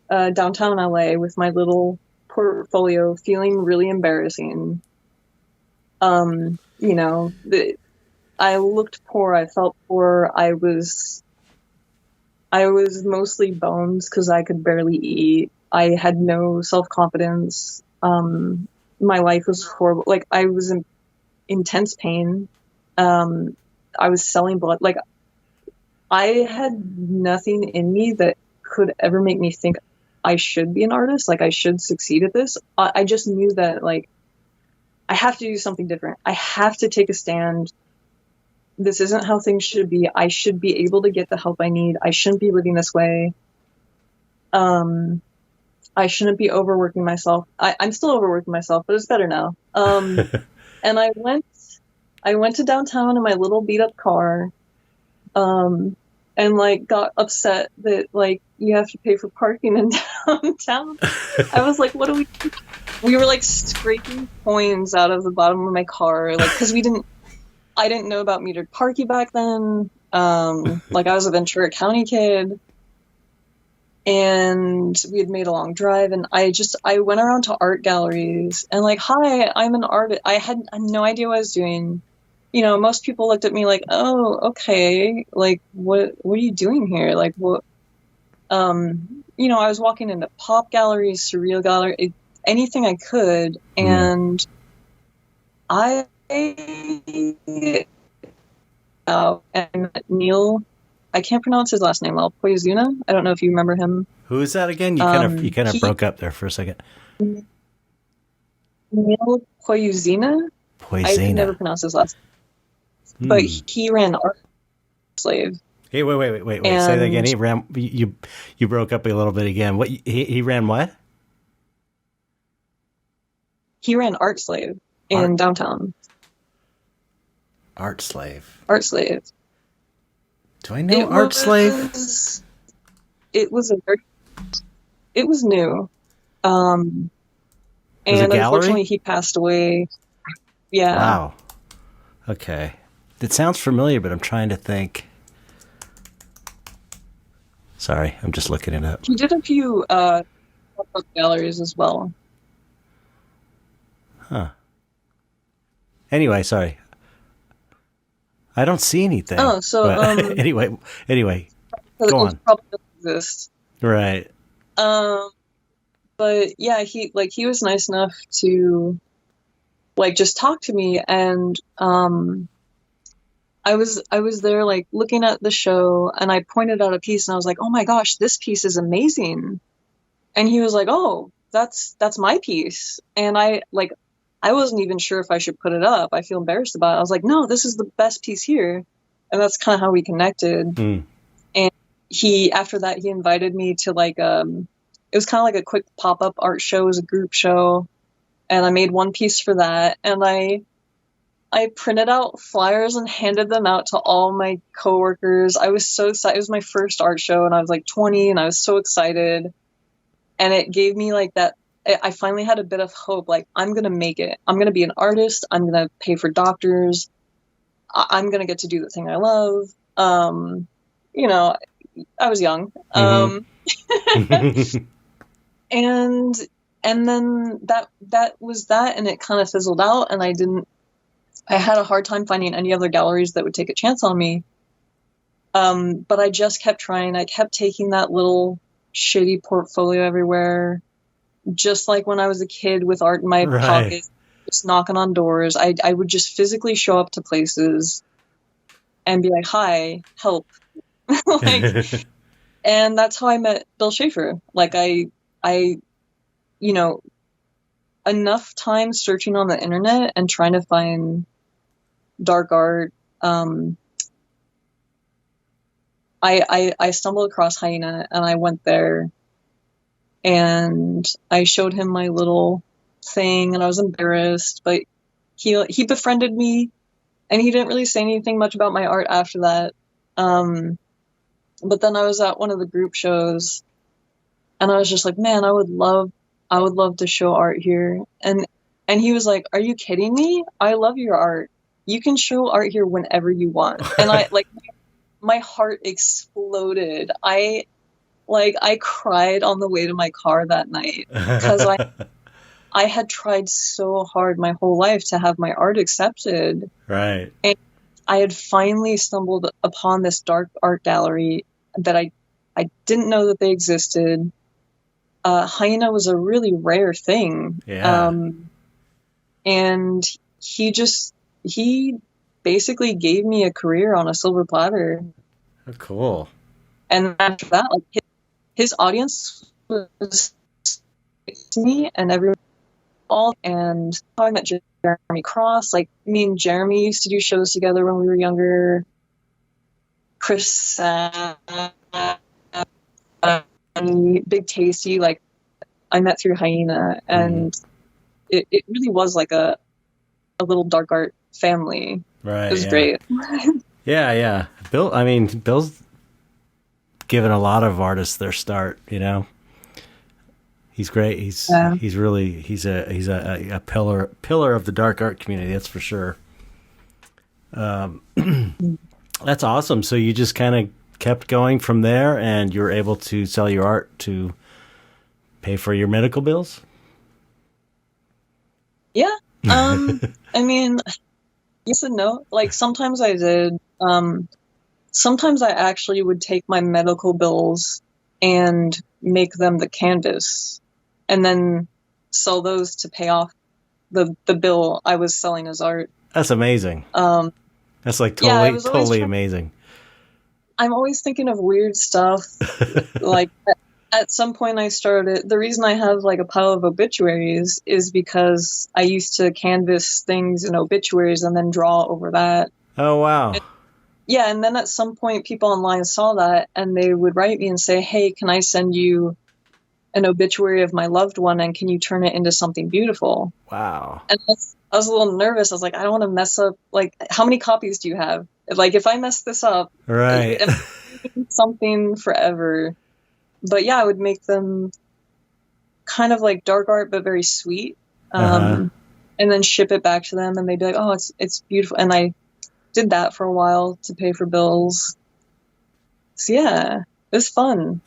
Speaker 2: downtown LA with my little portfolio, feeling really embarrassing. I looked poor. I felt poor. I was mostly bones because I could barely eat. I had no self-confidence. My life was horrible. Like I was in intense pain. I was selling blood. Like, I had nothing in me that could ever make me think I should be an artist. Like, I should succeed at this. I just knew that, like, I have to do something different. I have to take a stand. This isn't how things should be. I should be able to get the help I need. I shouldn't be living this way. I shouldn't be overworking myself. I'm still overworking myself, but it's better now. And I went to downtown in my little beat up car, and like got upset that like you have to pay for parking in downtown. I was like, what do we do? We were like scraping coins out of the bottom of my car, like, because I didn't know about metered parking back then. Like, I was a Ventura County kid, and we had made a long drive, and I went around to art galleries and like, hi, I'm an artist. I had no idea what I was doing. You know, most people looked at me like, oh, okay, like, what are you doing here? Like, what? You know, I was walking into pop galleries, surreal gallery, anything I could, and I and Neil, I can't pronounce his last name well, Poizuna. I don't know if you remember him.
Speaker 1: Who is that again? You kind of broke up there for a second.
Speaker 2: Neil Poizuna. I could never pronounce his last name. But he ran Art Slave.
Speaker 1: Hey, wait. Say that again. He ran. You broke up a little bit again. What he ran? What?
Speaker 2: He ran Art Slave in downtown.
Speaker 1: Art Slave.
Speaker 2: Art Slave.
Speaker 1: Do I know Art Slave?
Speaker 2: It was new. And unfortunately he passed away. Yeah.
Speaker 1: Wow. Okay. It sounds familiar, but I'm trying to think. Sorry, I'm just looking it up.
Speaker 2: He did a few pop-up galleries as well.
Speaker 1: Huh. Anyway, sorry. I don't see anything.
Speaker 2: Oh, so
Speaker 1: anyway, go on.
Speaker 2: Probably doesn't exist.
Speaker 1: Right.
Speaker 2: But yeah, he was nice enough to like just talk to me, and I was there like looking at the show, and I pointed out a piece, and I was like, "Oh my gosh, this piece is amazing!" And he was like, "Oh, that's my piece," and I wasn't even sure if I should put it up. I feel embarrassed about it. I was like, no, this is the best piece here. And that's kind of how we connected. And after that, he invited me to like, it was kind of like a quick pop-up art show. It was a group show. And I made one piece for that. And I printed out flyers and handed them out to all my coworkers. I was so excited. It was my first art show, and I was like 20, and I was so excited. And it gave me like that. I finally had a bit of hope, like, I'm going to make it. I'm going to be an artist. I'm going to pay for doctors. I'm going to get to do the thing I love. You know, I was young. And then that was that, and it kind of fizzled out, and I had a hard time finding any other galleries that would take a chance on me. But I just kept trying. I kept taking that little shitty portfolio everywhere. Just like when I was a kid with art in my pocket, just knocking on doors. I would just physically show up to places and be like, hi, help. Like, and that's how I met Bill Schaefer. Like I, you know, enough time searching on the internet and trying to find dark art. I stumbled across Hyena, and I went there. And I showed him my little thing, and I was embarrassed, but he befriended me, and he didn't really say anything much about my art after that. But then I was at one of the group shows, and I was just like, man, I would love to show art here. And he was like, are you kidding me? I love your art. You can show art here whenever you want. And I like, my heart exploded. I cried on the way to my car that night, because I had tried so hard my whole life to have my art accepted.
Speaker 1: Right.
Speaker 2: And I had finally stumbled upon this dark art gallery that I didn't know that they existed. Hyena was a really rare thing.
Speaker 1: Yeah.
Speaker 2: And he basically gave me a career on a silver platter.
Speaker 1: Oh, cool.
Speaker 2: And after that, like his audience was me and everyone, and I met Jeremy Cross. Like, me and Jeremy used to do shows together when we were younger. Chris, Big Tasty, like I met through Hyena, and it really was like a little dark art family.
Speaker 1: Right.
Speaker 2: It was great.
Speaker 1: Yeah. Bill's given a lot of artists their start, you know. He's great. He's a pillar of the dark art community, that's for sure. That's awesome. So you just kind of kept going from there, and you were able to sell your art to pay for your medical bills?
Speaker 2: Yeah. I mean, yes and no. Like, sometimes I did. Sometimes I actually would take my medical bills and make them the canvas, and then sell those to pay off the bill I was selling as art.
Speaker 1: That's amazing. That's like totally amazing.
Speaker 2: I'm always thinking of weird stuff. Like, at some point I started, the reason I have like a pile of obituaries is because I used to canvas things in obituaries and then draw over that.
Speaker 1: Oh, wow.
Speaker 2: And then at some point people online saw that, and they would write me and say, hey, can I send you an obituary of my loved one, and can you turn it into something beautiful?
Speaker 1: Wow.
Speaker 2: And I was a little nervous. I was like, I don't want to mess up. Like, how many copies do you have? Like, if I mess this up,
Speaker 1: right,
Speaker 2: something forever. But yeah, I would make them kind of like dark art, but very sweet. And then ship it back to them, and they'd be like, oh, it's beautiful. And I did that for a while to pay for bills. So yeah, it was fun.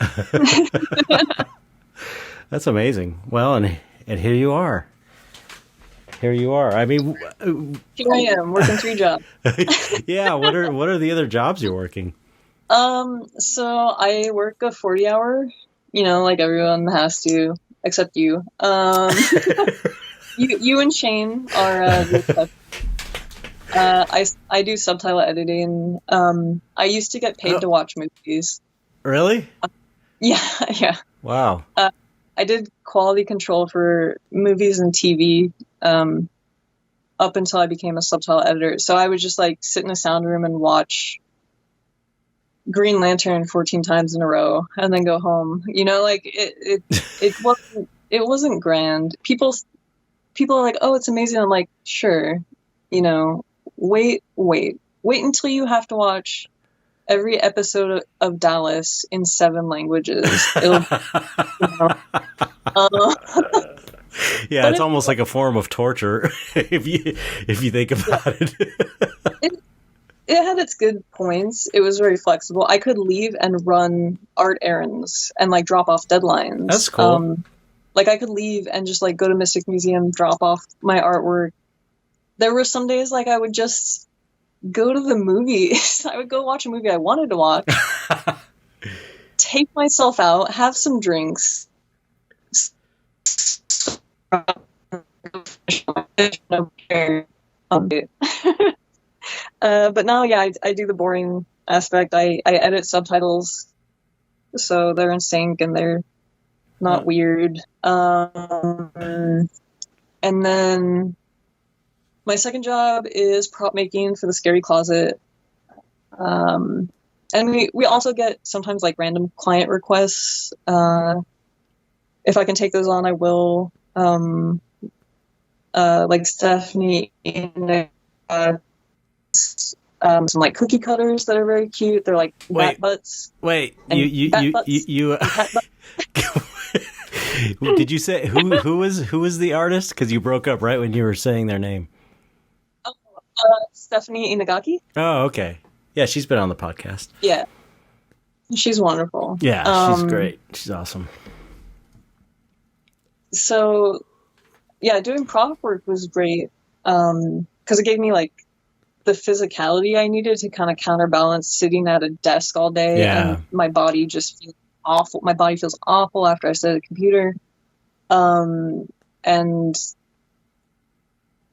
Speaker 1: That's amazing. Well, and here you are. Here you are. I mean,
Speaker 2: here I am working 3 jobs.
Speaker 1: Yeah. What are the other jobs you're working?
Speaker 2: So I work a 40-hour, like everyone has to, except you. You and Shane are, I do subtitle editing. I used to get paid to watch movies.
Speaker 1: Really?
Speaker 2: Yeah.
Speaker 1: Wow.
Speaker 2: I did quality control for movies and TV, up until I became a subtitle editor. So I would just like sit in a sound room and watch Green Lantern 14 times in a row and then go home. Like it wasn't grand. People are like, oh, it's amazing. I'm like, sure. Wait until you have to watch every episode of Dallas in 7 languages.
Speaker 1: Yeah, it's almost like a form of torture if you think about it.
Speaker 2: It had its good points. It was very flexible. I could leave and run art errands and like drop off deadlines.
Speaker 1: That's cool.
Speaker 2: Like, I could leave and just like go to Mystic Museum, drop off my artwork. There were some days like I would just go to the movies. I would go watch a movie I wanted to watch, take myself out, have some drinks. But now, yeah, I do the boring aspect. I edit subtitles so they're in sync and they're not weird. And then my second job is prop making for the Scary Closet. And we also get sometimes like random client requests. If I can take those on, I will. Like Stephanie in some like cookie cutters that are very cute. They're like bat butts.
Speaker 1: Wait, you did you say who was the artist? Because you broke up right when you were saying their name.
Speaker 2: Stephanie Inagaki.
Speaker 1: Oh, okay. Yeah, she's been on the podcast.
Speaker 2: Yeah, she's wonderful.
Speaker 1: Yeah, she's great. She's awesome.
Speaker 2: So, yeah, doing prop work was great because it gave me like the physicality I needed to kind of counterbalance sitting at a desk all day.
Speaker 1: Yeah.
Speaker 2: And my body just feels awful. My body feels awful after I sit at a computer. And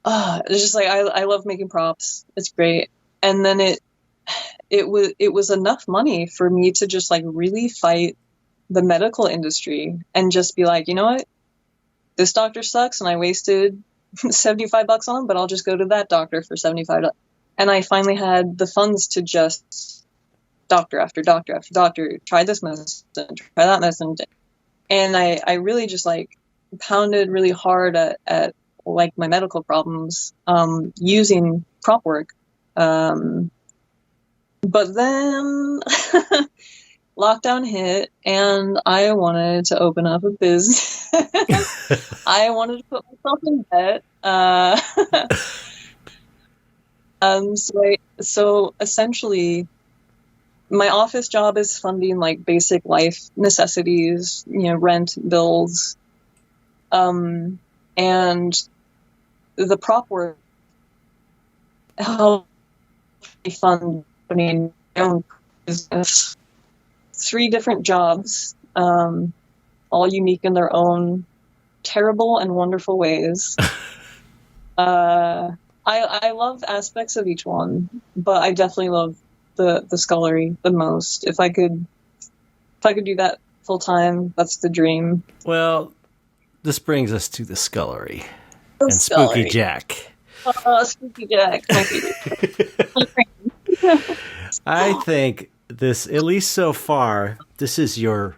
Speaker 2: it's just like I love making props. It's great. And then it was enough money for me to just like really fight the medical industry and just be like, you know what, this doctor sucks and I wasted $75 on him, but I'll just go to that doctor for $75. And I finally had the funds to just doctor after doctor after doctor, try this medicine, try that medicine. And I really just like pounded really hard at like my medical problems, using prop work. But then lockdown hit and I wanted to open up a business. I wanted to put myself in debt. So essentially my office job is funding like basic life necessities, rent, bills. And the prop work helped me fund my own business. 3 different jobs, all unique in their own terrible and wonderful ways. I love aspects of each one, but I definitely love the scullery the most. If I could do that full time, that's the dream.
Speaker 1: Well, this brings us to the scullery
Speaker 2: The
Speaker 1: and
Speaker 2: scullery.
Speaker 1: Spooky Jack.
Speaker 2: Spooky Jack. My favorite.
Speaker 1: I think this, at least so far, this is your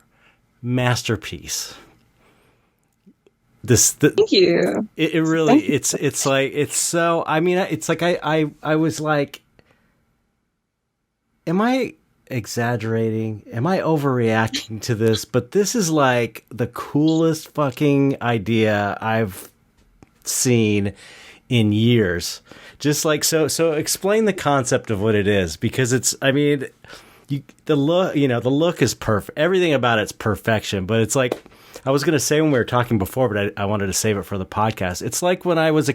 Speaker 1: masterpiece.
Speaker 2: Thank you.
Speaker 1: It really, it's like, it's so, I mean, it's like, I was like, am I exaggerating? Am I overreacting to this? But this is like the coolest fucking idea I've seen in years. Just like, so explain the concept of what it is, because it's, I mean, the look is perfect. Everything about it's perfection, but it's like, I was going to say when we were talking before, but I wanted to save it for the podcast. It's like when I was a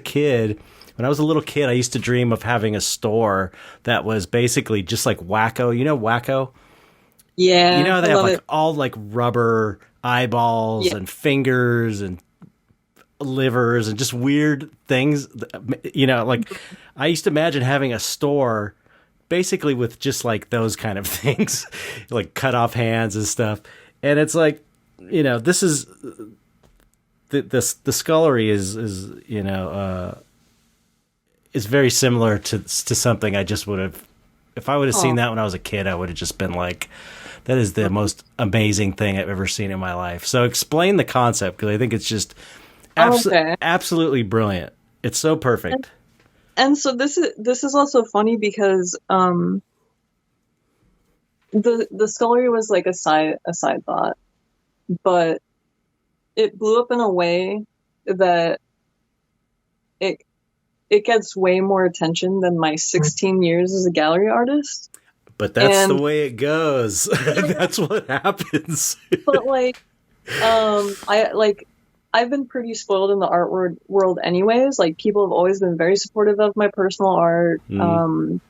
Speaker 1: little kid, I used to dream of having a store that was basically just like Wacko. You know Wacko?
Speaker 2: Yeah.
Speaker 1: They have like all like rubber eyeballs and fingers and livers and just weird things. Like I used to imagine having a store basically with just like those kind of things, like cut off hands and stuff. And it's like, this is the scullery is very similar to something I just would have, if I would have seen that when I was a kid, I would have just been like, that is the most amazing thing I've ever seen in my life. So explain the concept, because I think it's just absolutely brilliant. It's so perfect.
Speaker 2: And so this is also funny because the scullery was like a side thought, but it blew up in a way that it gets way more attention than my 16 years as a gallery artist.
Speaker 1: But that's the way it goes. That's what happens.
Speaker 2: But I've been pretty spoiled in the art world anyways. Like, people have always been very supportive of my personal art. My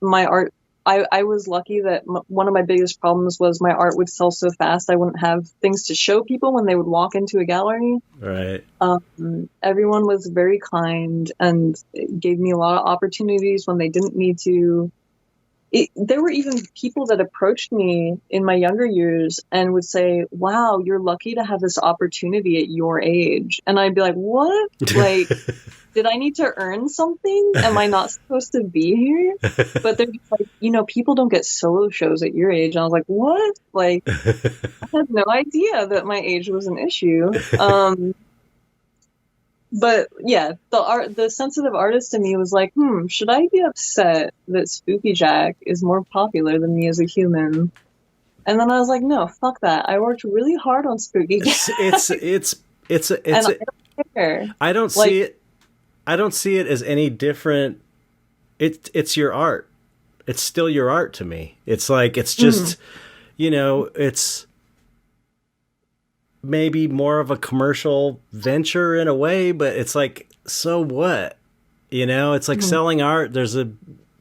Speaker 2: art, I was lucky that one of my biggest problems was my art would sell so fast I wouldn't have things to show people when they would walk into a gallery.
Speaker 1: Right.
Speaker 2: Everyone was very kind and gave me a lot of opportunities when they didn't need to. There were even people that approached me in my younger years and would say, wow, you're lucky to have this opportunity at your age. And I'd be like, what? Like, did I need to earn something? Am I not supposed to be here? But they're just like, people don't get solo shows at your age. And I was like, what? Like, I had no idea that my age was an issue. But yeah, the sensitive artist in me was like, should I be upset that Spooky Jack is more popular than me as a human? And then I was like, no, fuck that. I worked really hard on Spooky Jack.
Speaker 1: I don't care. I don't see it. I don't see it as any different. It's your art. It's still your art to me. It's like, it's just, it's maybe more of a commercial venture in a way, but it's like, so what? It's like selling art. There's a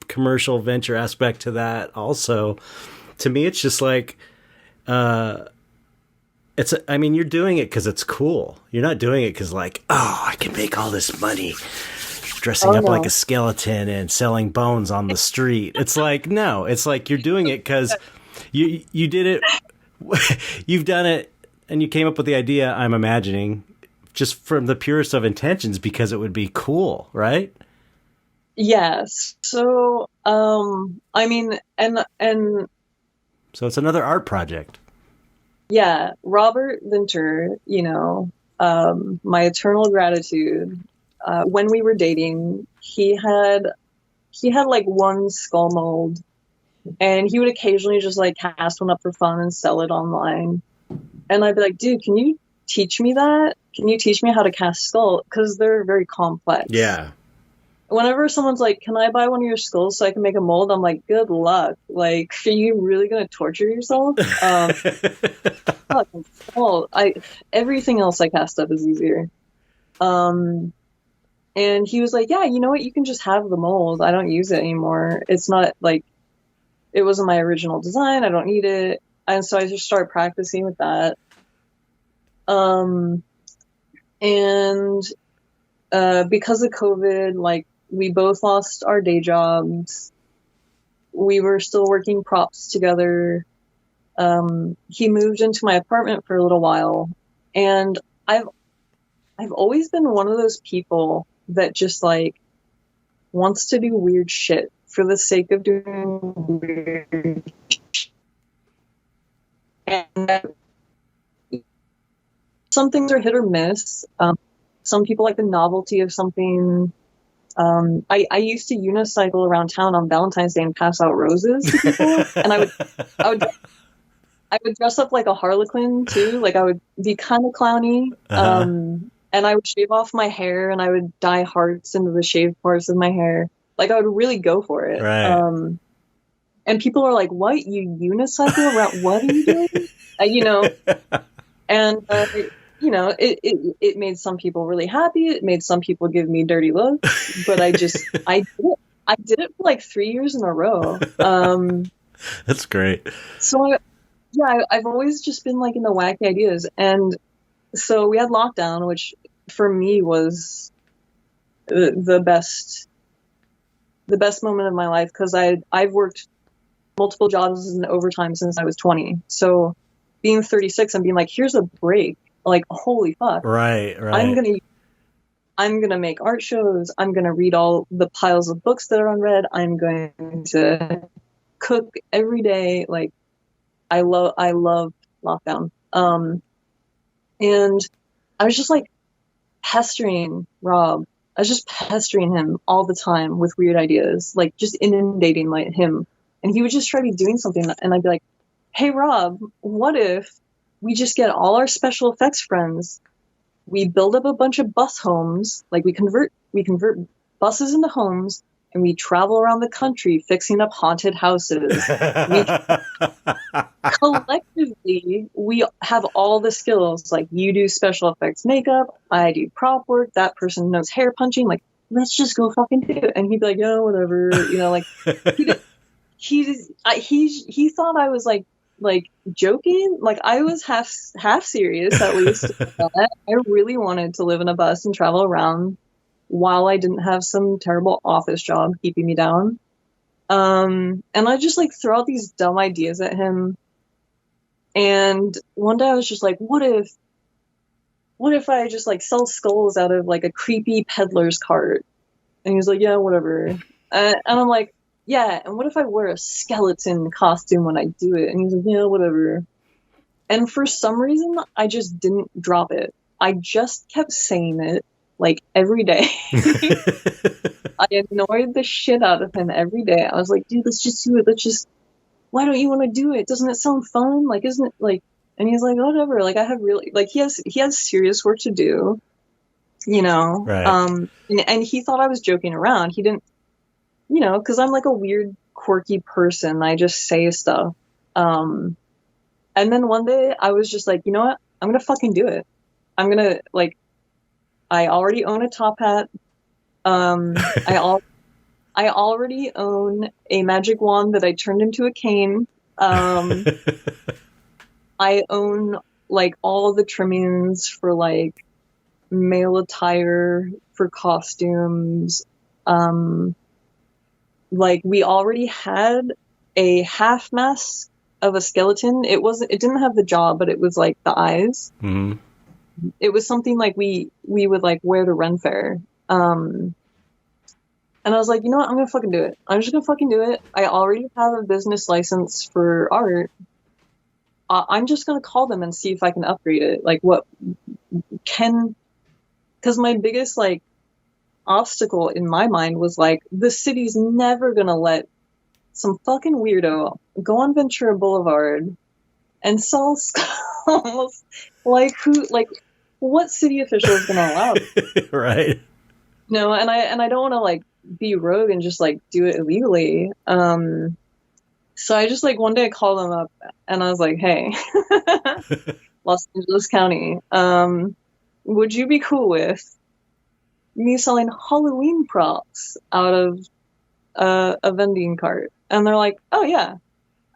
Speaker 1: commercial venture aspect to that also. To me, it's just like, you're doing it because it's cool. You're not doing it because like, oh, I can make all this money. dressing
Speaker 2: Oh
Speaker 1: up like
Speaker 2: no.
Speaker 1: a skeleton and selling bones on the street. It's like, no, it's like you're doing it because you did it. You've done it and you came up with the idea, I'm imagining, just from the purest of intentions because it would be cool, right?
Speaker 2: Yes. So, I mean, and
Speaker 1: So it's another art project.
Speaker 2: yeah, Robert Vinter, my eternal gratitude. When we were dating, he had like one skull mold, and he would occasionally just like cast one up for fun and sell it online. And I'd be like, dude, can you teach me that? Can you teach me how to cast skull? Because they're very complex.
Speaker 1: Yeah.
Speaker 2: Whenever someone's like, can I buy one of your skulls so I can make a mold? I'm like, good luck. Like, are you really going to torture yourself? Fucking skull. Everything else I cast up is easier. And he was like, yeah, you know what? You can just have the mold. I don't use it anymore. It's not like, it wasn't my original design. I don't need it. And so I just started practicing with that. And because of COVID, like, we both lost our day jobs. We were still working props together. He moved into my apartment for a little while, and I've always been one of those people that just like wants to do weird shit for the sake of doing weird shit. And some things are hit or miss. Some people like the novelty of something. I used to unicycle around town on Valentine's Day and pass out roses to people, and I would dress up like a harlequin too. Like I would be kind of clowny, and I would shave off my hair and I would dye hearts into the shaved parts of my hair. Like I would really go for it.
Speaker 1: Right.
Speaker 2: And people are like, "What? You unicycle around? What are you doing?" And it made some people really happy. It made some people give me dirty looks. But I did it. I did it for like 3 years in a row.
Speaker 1: That's great.
Speaker 2: So I've always just been like in the wacky ideas. And so we had lockdown, which for me was the best moment of my life, because I've worked multiple jobs in overtime since I was 20. So being 36 and being like, here's a break. Like, holy fuck.
Speaker 1: Right.
Speaker 2: I'm gonna make art shows. I'm gonna read all the piles of books that are unread. I'm going to cook every day. Like, I love lockdown. And I was just like pestering Rob. I was just pestering him all the time with weird ideas, like just inundating like him. And he would just try to be doing something, and I'd be like, hey Rob, what if we just get all our special effects friends, we build up a bunch of bus homes, like we convert buses into homes, and we travel around the country fixing up haunted houses. Collectively, we have all the skills. Like, you do special effects makeup, I do prop work, that person knows hair punching. Like, let's just go fucking do it. And he'd be like, yeah, whatever. Like, he thought I was like joking. Like, I was half serious, at least. I really wanted to live in a bus and travel around while I didn't have some terrible office job keeping me down. And I just like throw out these dumb ideas at him. And one day I was just like, what if I just like sell skulls out of like a creepy peddler's cart? And he was like, yeah, whatever. And I'm like, yeah, and what if I wear a skeleton costume when I do it? And he's like, yeah, whatever. And for some reason, I just didn't drop it. I just kept saying it, like, every day. I annoyed the shit out of him every day. I was like, dude, let's just do it. Why don't you want to do it? Doesn't it sound fun? Like, isn't it, like, and he's like, whatever. Like, I have really, like, he has serious work to do,
Speaker 1: Right.
Speaker 2: And he thought I was joking around. He didn't, because I'm like a weird, quirky person. I just say stuff. And then one day I was just like, you know what? I'm going to fucking do it. I'm going to, like, I already own a top hat. I already own a magic wand that I turned into a cane. I own like all the trimmings for like male attire for costumes. Like we already had a half mask of a skeleton. It didn't have the jaw, but it was like the eyes.
Speaker 1: Mm-hmm.
Speaker 2: It was something like we would like wear to Ren Fair. And I was like, you know what? I'm gonna fucking do it. I'm just gonna fucking do it. I already have a business license for art. I'm just gonna call them and see if I can upgrade it. Like because my biggest like obstacle in my mind was like, the city's never gonna let some fucking weirdo go on Ventura Boulevard and sell skulls. Like what city official is gonna allow it?
Speaker 1: Right.
Speaker 2: No, and I don't want to like be rogue and just like do it illegally. So I just like one day I called them up and I was like, hey, Los Angeles County, would you be cool with me selling Halloween props out of a vending cart? And they're like, oh yeah.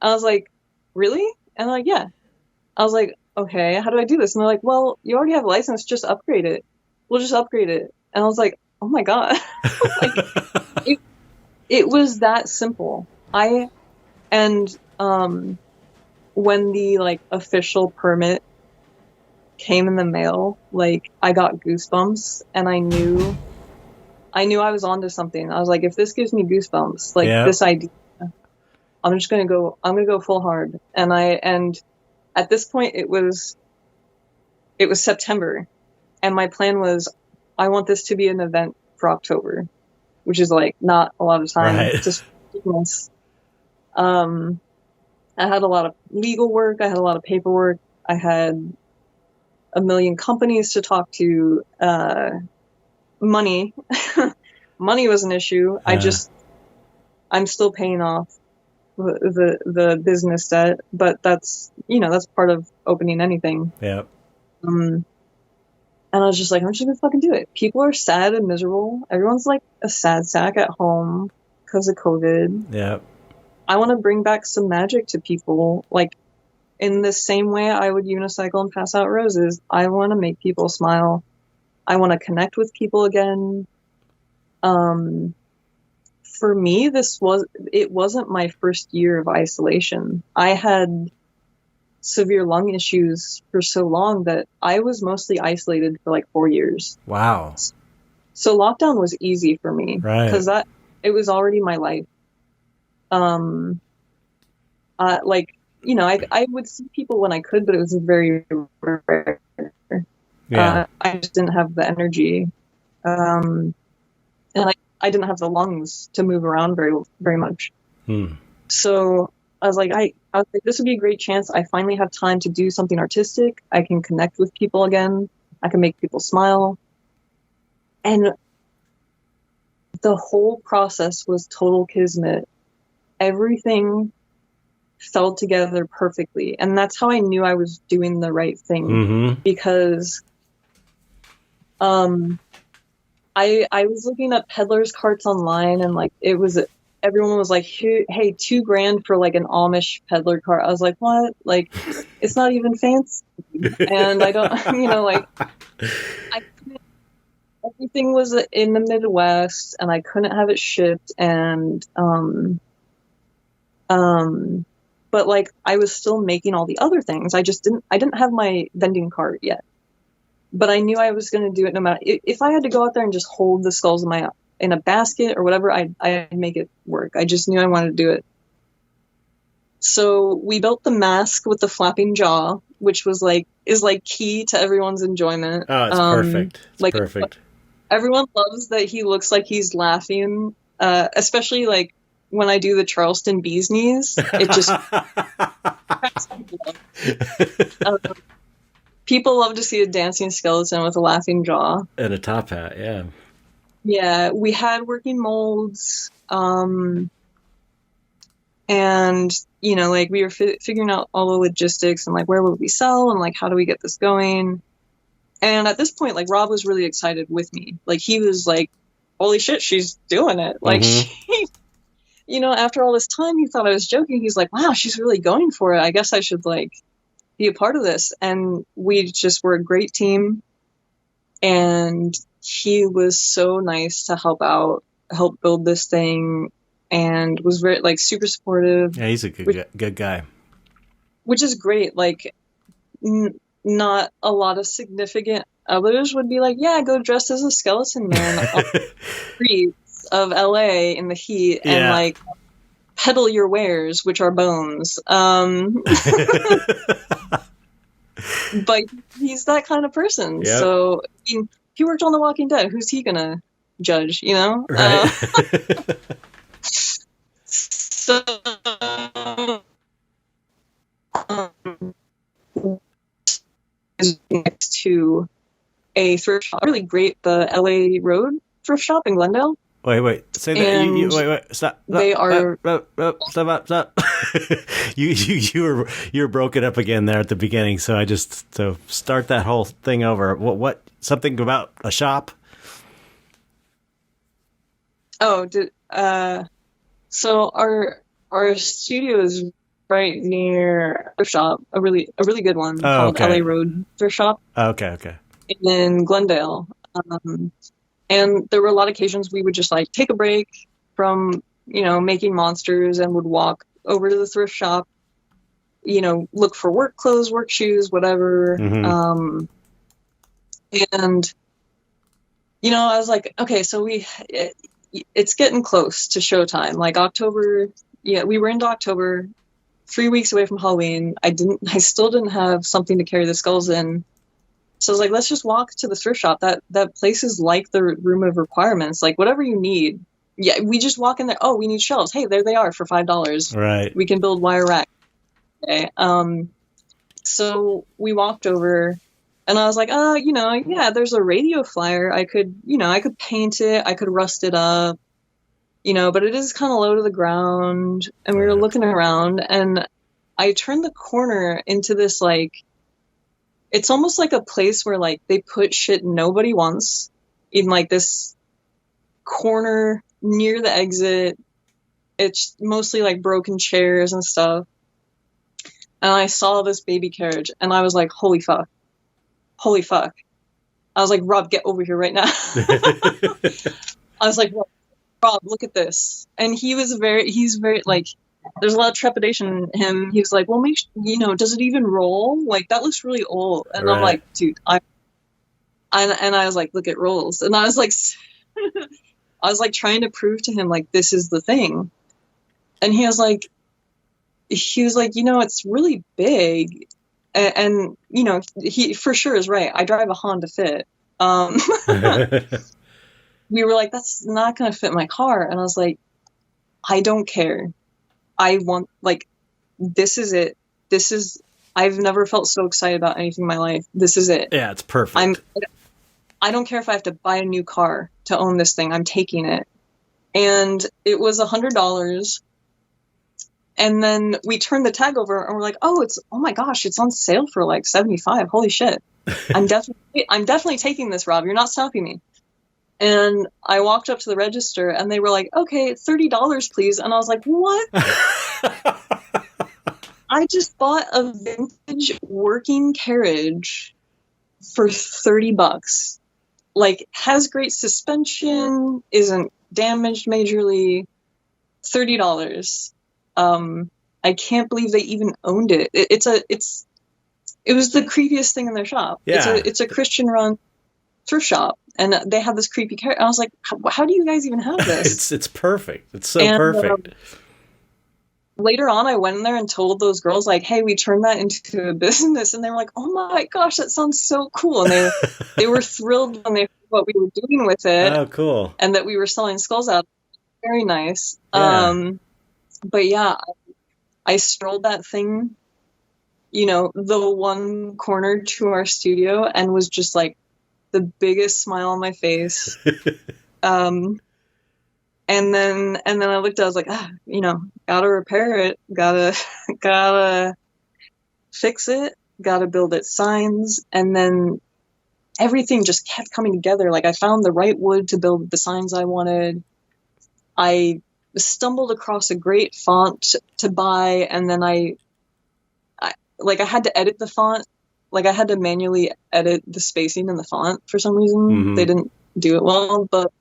Speaker 2: I was like, really? And they're like, yeah. I was like, okay, how do I do this? And they're like, well, you already have a license, just upgrade it. We'll just upgrade it. And I was like, oh my God. Like, it was that simple. When the like official permit came in the mail, like I got goosebumps and I knew I was onto something. I was like, if this gives me goosebumps, like this idea, I'm gonna go full hard. And at this point it was September and my plan was I want this to be an event for October, which is like not a lot of time.
Speaker 1: Right.
Speaker 2: Just months. I had a lot of legal work. I had a lot of paperwork. I had a million companies to talk to. Money. Money was an issue. I'm still paying off the business debt, but that's part of opening anything.
Speaker 1: Yeah.
Speaker 2: And I was just like, I'm just gonna fucking do it. People are sad and miserable. Everyone's like a sad sack at home because of COVID.
Speaker 1: Yeah.
Speaker 2: I want to bring back some magic to people. Like, in the same way I would unicycle and pass out roses, I want to make people smile. I want to connect with people again. For me, it wasn't my first year of isolation. I had severe lung issues for so long that I was mostly isolated for like 4 years.
Speaker 1: Wow.
Speaker 2: So lockdown was easy for me.
Speaker 1: Right.
Speaker 2: Because it was already my life. I would see people when I could, but it was very rare.
Speaker 1: Yeah.
Speaker 2: I just didn't have the energy. And I didn't have the lungs to move around very, very much. So I was like, this would be a great chance. I finally have time to do something artistic. I can connect with people again. I can make people smile. And the whole process was total kismet. Everything fell together perfectly. And that's how I knew I was doing the right thing. Because I was looking at peddlers carts online and like everyone was like, hey, $2,000 for like an Amish peddler cart. I was like, what? Like, it's not even fancy. And I don't, everything was in the Midwest and I couldn't have it shipped. And, but like I was still making all the other things. I didn't have my vending cart yet, but I knew I was going to do it no matter if I had to go out there and just hold the skulls in a basket or whatever, I'd make it work. I just knew I wanted to do it. So we built the mask with the flapping jaw, which is key to everyone's enjoyment.
Speaker 1: Oh, it's perfect. It's perfect.
Speaker 2: Everyone loves that he looks like he's laughing, especially like when I do the Charleston Bee's Knees. It just cracks people up. People love to see a dancing skeleton with a laughing jaw.
Speaker 1: And a top hat, yeah.
Speaker 2: Yeah, we had working molds, and we were figuring out all the logistics and like where would we sell and like how do we get this going. And at this point, like Rob was really excited with me. Like he was like, "Holy shit, she's doing it!" Like she, after all this time, he thought I was joking. He's like, "Wow, she's really going for it. I guess I should like be a part of this." And we just were a great team. and he was so nice to help build this thing, and was very like super supportive.
Speaker 1: Yeah, he's a good guy.
Speaker 2: Which is great. Like, not a lot of significant others would be like, yeah, go dress as a skeleton man on the streets of LA in the heat and like peddle your wares, which are bones. But he's that kind of person. Yep. So I mean, he worked on The Walking Dead. Who's he gonna judge? You know,
Speaker 1: right?
Speaker 2: So next to a thrift shop, really great, the LA Road thrift shop in Glendale.
Speaker 1: Wait. Say that. Wait. Stop.
Speaker 2: They are.
Speaker 1: Stop. you were broken up again there at the beginning. So start that whole thing over. What? Something about a shop?
Speaker 2: Oh, so our studio is right near a thrift shop, a really good one called LA Road Thrift Shop.
Speaker 1: Okay.
Speaker 2: In Glendale. And there were a lot of occasions we would just like take a break from, making monsters and would walk over to the thrift shop, look for work clothes, work shoes, whatever. Mm-hmm. And, I was like, okay, so it's getting close to showtime. Like October, we were into October, 3 weeks away from Halloween. I still didn't have something to carry the skulls in. So I was like, let's just walk to the thrift shop. That place is like the room of requirements. Like whatever you need. Yeah, we just walk in there. Oh, we need shelves. Hey, there they are for $5.
Speaker 1: Right.
Speaker 2: We can build wire rack. Okay. So we walked over, and I was like, there's a radio flyer. I could paint it. I could rust it up. But it is kind of low to the ground. And we were looking around, and I turned the corner into this like. It's almost like a place where like they put shit nobody wants in like this corner near the exit. It's mostly like broken chairs and stuff. And I saw this baby carriage and I was like, holy fuck. I was like, Rob, get over here right now. I was like, Rob, look at this. And he's very like, there's a lot of trepidation in him. He was like, well, does it even roll? Like, that looks really old. And right. I'm like, dude, I was like, look, it rolls. And I was like, trying to prove to him, like, this is the thing. And he was like, it's really big. And he for sure is right. I drive a Honda Fit. We were like, that's not going to fit my car. And I was like, I don't care. I want, like, this is it. I've never felt so excited about anything in my life. This is it.
Speaker 1: Yeah, it's perfect.
Speaker 2: I don't care if I have to buy a new car to own this thing. I'm taking it. And it was $100. And then we turned the tag over and we're like, oh my gosh, it's on sale for like $75. Holy shit. I'm definitely taking this, Rob. You're not stopping me. And I walked up to the register and they were like, okay, $30, please. And I was like, what? I just bought a vintage working carriage for $30. Like, has great suspension, isn't damaged majorly. $30. I can't believe they even owned it. It was the creepiest thing in their shop. Yeah. It's a Christian run thrift shop. And they had this creepy carrot. I was like, how do you guys even have this?
Speaker 1: It's perfect. It's so perfect.
Speaker 2: Later on, I went in there and told those girls, like, hey, we turned that into a business. And they were like, oh my gosh, that sounds so cool. And they were thrilled when they heard what we were doing with it.
Speaker 1: Oh, cool.
Speaker 2: And that we were selling skulls out. Very nice.
Speaker 1: Yeah.
Speaker 2: But yeah, I strolled that thing, the one corner to our studio and was just like, the biggest smile on my face. And then I looked, I was like, gotta repair it, gotta fix it, gotta build it signs. And then everything just kept coming together. Like I found the right wood to build the signs I wanted. I stumbled across a great font to buy. And then I had to edit the font like I had to manually edit the spacing in the font for some reason. They didn't do it well, but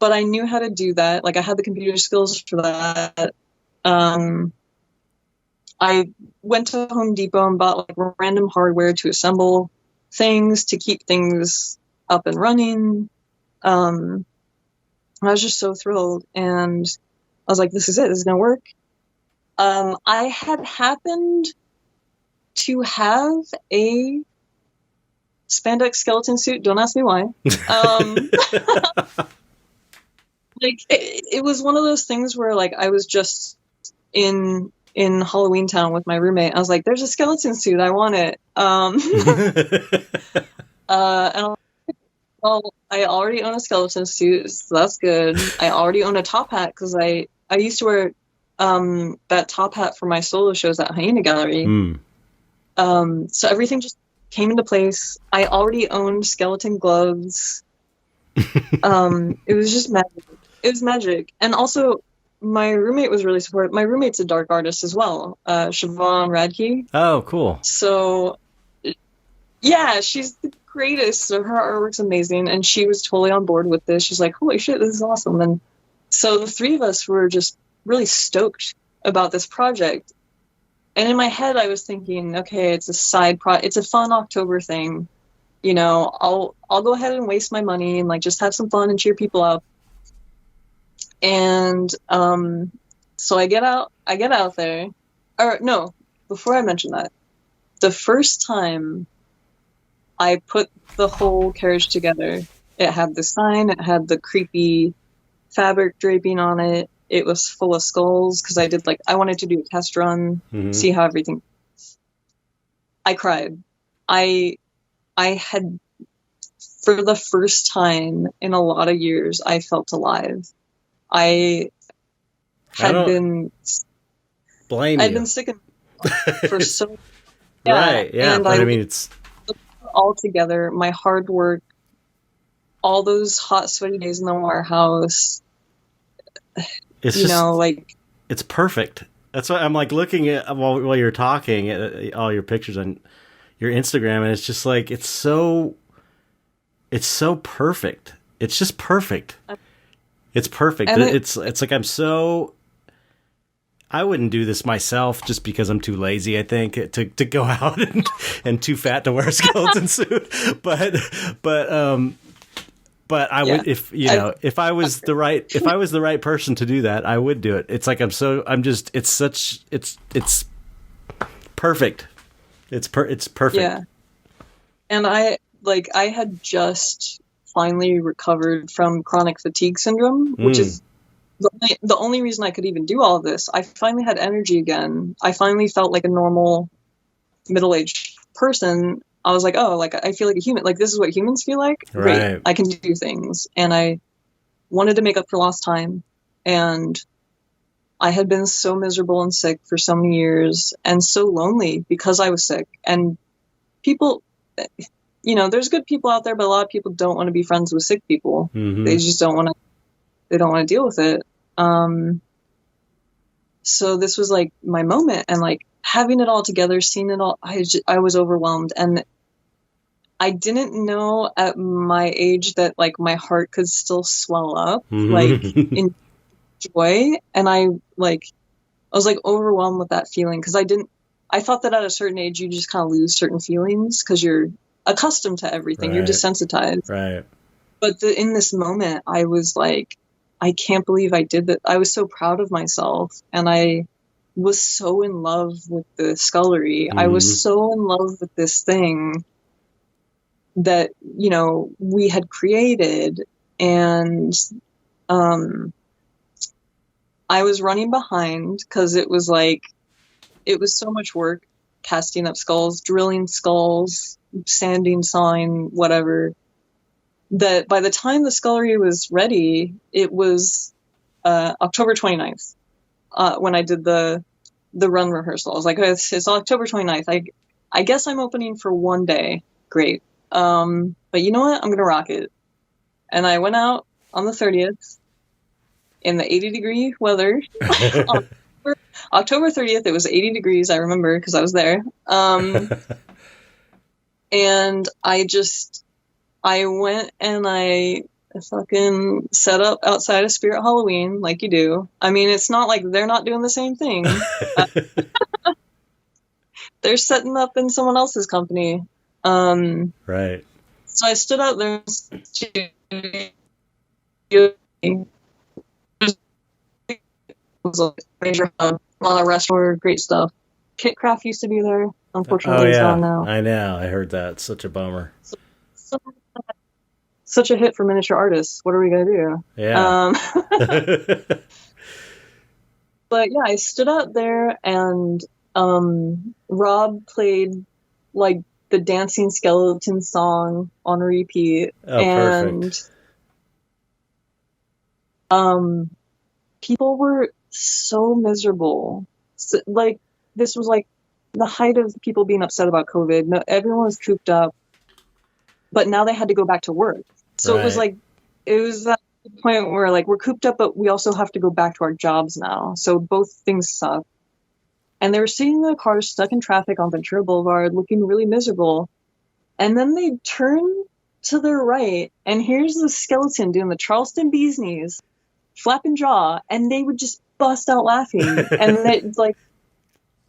Speaker 2: I knew how to do that. Like I had the computer skills for that. I went to Home Depot and bought like random hardware to assemble things, to keep things up and running. I was just so thrilled, and I was like, this is it. This is going to work. I had happened to have a spandex skeleton suit. Don't ask me why. Like it was one of those things where like I was just in Halloween Town with my roommate. I was like, there's a skeleton suit, I want it. And well, I already own a skeleton suit, so that's good. I already own a top hat because I used to wear that top hat for my solo shows at Hyena Gallery. So everything just came into place. I already owned skeleton gloves. It was just magic. It was magic. And also, my roommate was really supportive. My roommate's a dark artist as well, Siobhan Radke.
Speaker 1: Oh, cool.
Speaker 2: So, yeah, she's the greatest. So her artwork's amazing, and she was totally on board with this. She's like, holy shit, this is awesome. And so the three of us were just really stoked about this project. And in my head, I was thinking, okay, it's a side it's a fun October thing. You know, I'll go ahead and waste my money and like just have some fun and cheer people up. And so I get out there. Or no, before I mention that, the first time I put the whole carriage together, it had the sign, it had the creepy fabric draping on it. It was full of skulls because I wanted to do a test run, see how everything. I cried. I had, for the first time in a lot of years, I felt alive. I'd been sick for so
Speaker 1: right, yeah.
Speaker 2: And
Speaker 1: but I mean, it's
Speaker 2: all together. My hard work, all those hot, sweaty days in the warehouse.
Speaker 1: It's it's perfect. That's why I'm like looking at while you're talking at all your pictures on your Instagram, and it's just like it's so perfect. It's just perfect. It's perfect. It's like I wouldn't do this myself just because I'm too lazy, I think, to go out and too fat to wear a skeleton suit. But I would, if I was the right person to do that, I would do it. It's like it's perfect. It's perfect.
Speaker 2: Yeah. And I had just finally recovered from chronic fatigue syndrome, which is the only reason I could even do all of this. I finally had energy again. I finally felt like a normal middle-aged person. I was like, oh, like I feel like a human. Like this is what humans feel like.
Speaker 1: Right.
Speaker 2: Great, I can do things. And I wanted to make up for lost time. And I had been so miserable and sick for so many years and so lonely because I was sick. And people, there's good people out there, but a lot of people don't want to be friends with sick people. They just don't want to. They don't want to deal with it. So this was like my moment, and like having it all together, seeing it all, I was overwhelmed, and I didn't know at my age that like my heart could still swell up like in joy. And I was like overwhelmed with that feeling because I thought that at a certain age you just kind of lose certain feelings because you're accustomed to everything. Right. You're desensitized.
Speaker 1: Right.
Speaker 2: But in this moment, I was like, I can't believe I did that. I was so proud of myself, and I was so in love with the scullery. I was so in love with this thing that, we had created. And I was running behind because it was so much work casting up skulls, drilling skulls, sanding, sawing, whatever, that by the time the scullery was ready, it was October 29th when I did the run rehearsal. I was like, it's October 29th. I guess I'm opening for one day. Great. But you know what? I'm going to rock it. And I went out on the 30th in the 80-degree weather. October 30th, it was 80 degrees, I remember, because I was there. And I went and I fucking set up outside of Spirit Halloween like you do. I mean, it's not like they're not doing the same thing. They're setting up in someone else's company.
Speaker 1: Right.
Speaker 2: So I stood out there. Was a major hub. A lot of restaurant, great stuff. Kitcraft used to be there. Unfortunately, it's gone now.
Speaker 1: I know. I heard that. Such a bummer.
Speaker 2: Such a hit for miniature artists. What are we gonna do?
Speaker 1: Yeah.
Speaker 2: But yeah, I stood out there and Rob played like the Dancing Skeleton song on repeat.
Speaker 1: Oh, perfect.
Speaker 2: And people were so miserable. So, like, this was like the height of people being upset about COVID. No, everyone was cooped up, but now they had to go back to work. So
Speaker 1: Right.
Speaker 2: it was that point where like we're cooped up, but we also have to go back to our jobs now. So both things suck. And they were sitting in their cars stuck in traffic on Ventura Boulevard looking really miserable. And then they turn to their right, and here's the skeleton doing the Charleston Bee's Knees, flapping jaw, and they would just bust out laughing. And it's like,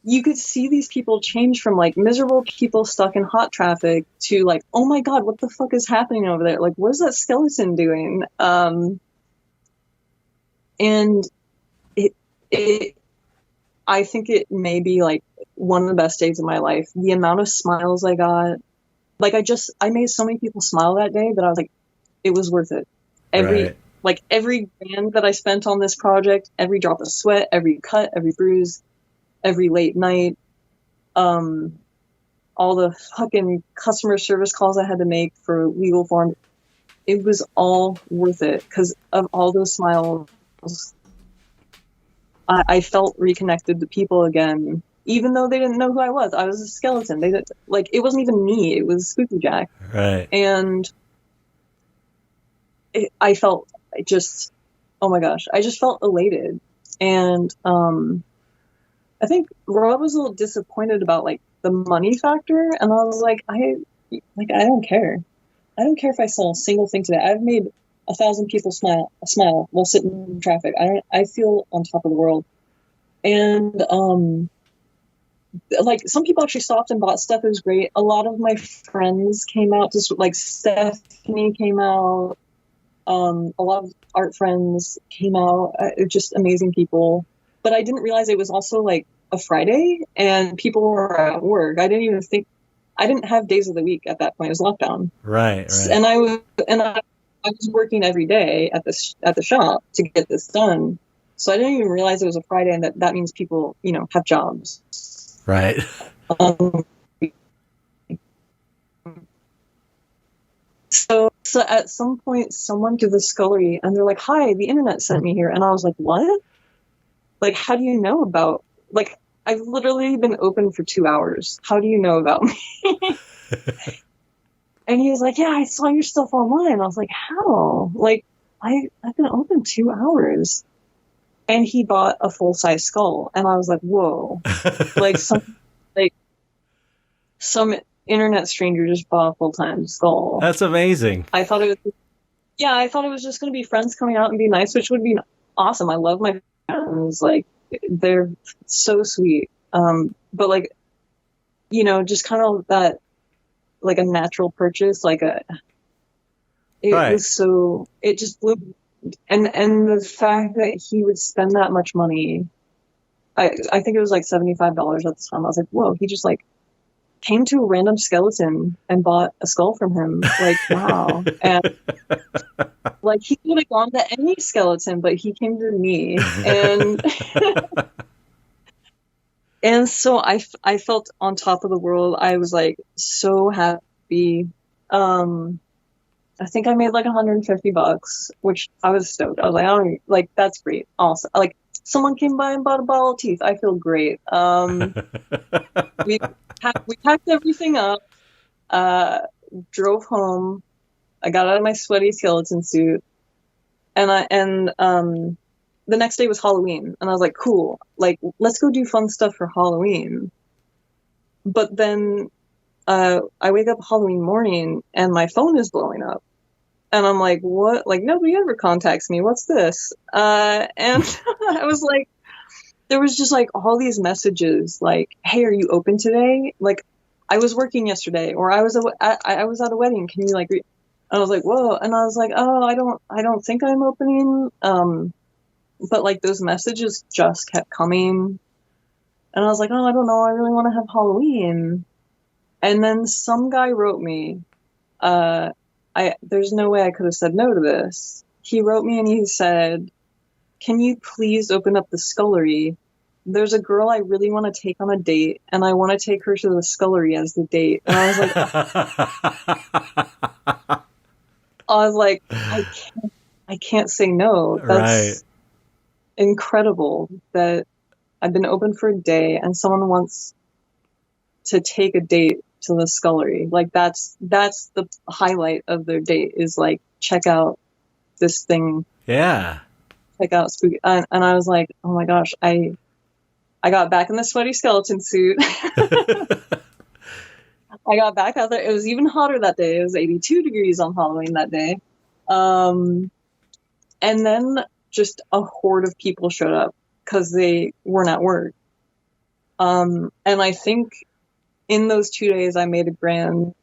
Speaker 2: you could see these people change from like miserable people stuck in hot traffic to like, oh my God, what the fuck is happening over there? Like, what is that skeleton doing? And I think it may be like one of the best days of my life. The amount of smiles I got, like I made so many people smile that day that I was like, it was worth it. Every grand that I spent on this project, every drop of sweat, every cut, every bruise, every late night, all the fucking customer service calls I had to make for legal form, it was all worth it because of all those smiles. I felt reconnected to people again, even though they didn't know who I was. I was a skeleton. They didn't, like, it wasn't even me. It was Spooky Jack.
Speaker 1: Right.
Speaker 2: And I felt just, oh my gosh, I just felt elated. And I think Rob was a little disappointed about like the money factor, and I was like, I don't care. I don't care if I sell a single thing today. I've made 1,000 people smile while sitting in traffic. I feel on top of the world. And like some people actually stopped and bought stuff. It was great. A lot of my friends came out, just like Stephanie came out. A lot of art friends came out. Just amazing people. But I didn't realize it was also like a Friday and people were at work. I didn't have days of the week at that point. It was lockdown.
Speaker 1: Right.
Speaker 2: And I was working every day at the shop to get this done. So I didn't even realize it was a Friday, and that means people, have jobs.
Speaker 1: Right.
Speaker 2: So at some point, someone did the scullery, and they're like, "Hi, the internet sent me here," and I was like, "What? Like, how do you know about? Like, I've literally been open for 2 hours. How do you know about me?" And he was like, "Yeah, I saw your stuff online." I was like, "How? Like, I've been open 2 hours." And he bought a full-size skull, and I was like, "Whoa!" like some internet stranger just bought a full-time skull.
Speaker 1: That's amazing.
Speaker 2: I thought it was just going to be friends coming out and be nice, which would be awesome. I love my friends; like they're so sweet. But like, just kind of that, like a natural purchase, it just blew. And the fact that he would spend that much money, I think it was like $75 at the time. I was like, whoa, he just like came to a random skeleton and bought a skull from him. Like, wow. And like he could have gone to any skeleton, but he came to me. And and so I felt on top of the world. I was like so happy. I think I made like $150, which I was stoked. I was like, that's great. Awesome. Like someone came by and bought a bottle of teeth. I feel great. We packed everything up, drove home. I got out of my sweaty skeleton suit, and the next day was Halloween, and I was like, cool. Like, let's go do fun stuff for Halloween. But then I wake up Halloween morning and my phone is blowing up. And I'm like, what? Like, nobody ever contacts me. What's this? And I was like, there was just like all these messages like, hey, are you open today? Like, I was working yesterday, or I was at a wedding. Can you like, I was like, whoa. And I was like, oh, I don't think I'm opening. But like those messages just kept coming. And I was like, oh, I don't know. I really want to have Halloween. And then some guy wrote me, there's no way I could have said no to this. He wrote me and he said, can you please open up the scullery? There's a girl I really want to take on a date, and I want to take her to the scullery as the date. And I was like, I can't say no. That's
Speaker 1: right.
Speaker 2: incredible that I've been open for a day and someone wants to take a date to the scullery. Like that's the highlight of their date, is like, check out this thing.
Speaker 1: Yeah.
Speaker 2: Check out spooky. And I was like, oh my gosh, I got back in the sweaty skeleton suit. I got back out there. It was even hotter that day. It was 82 degrees on Halloween that day. And then just a horde of people showed up because they weren't at work. And I think in those 2 days I made a grand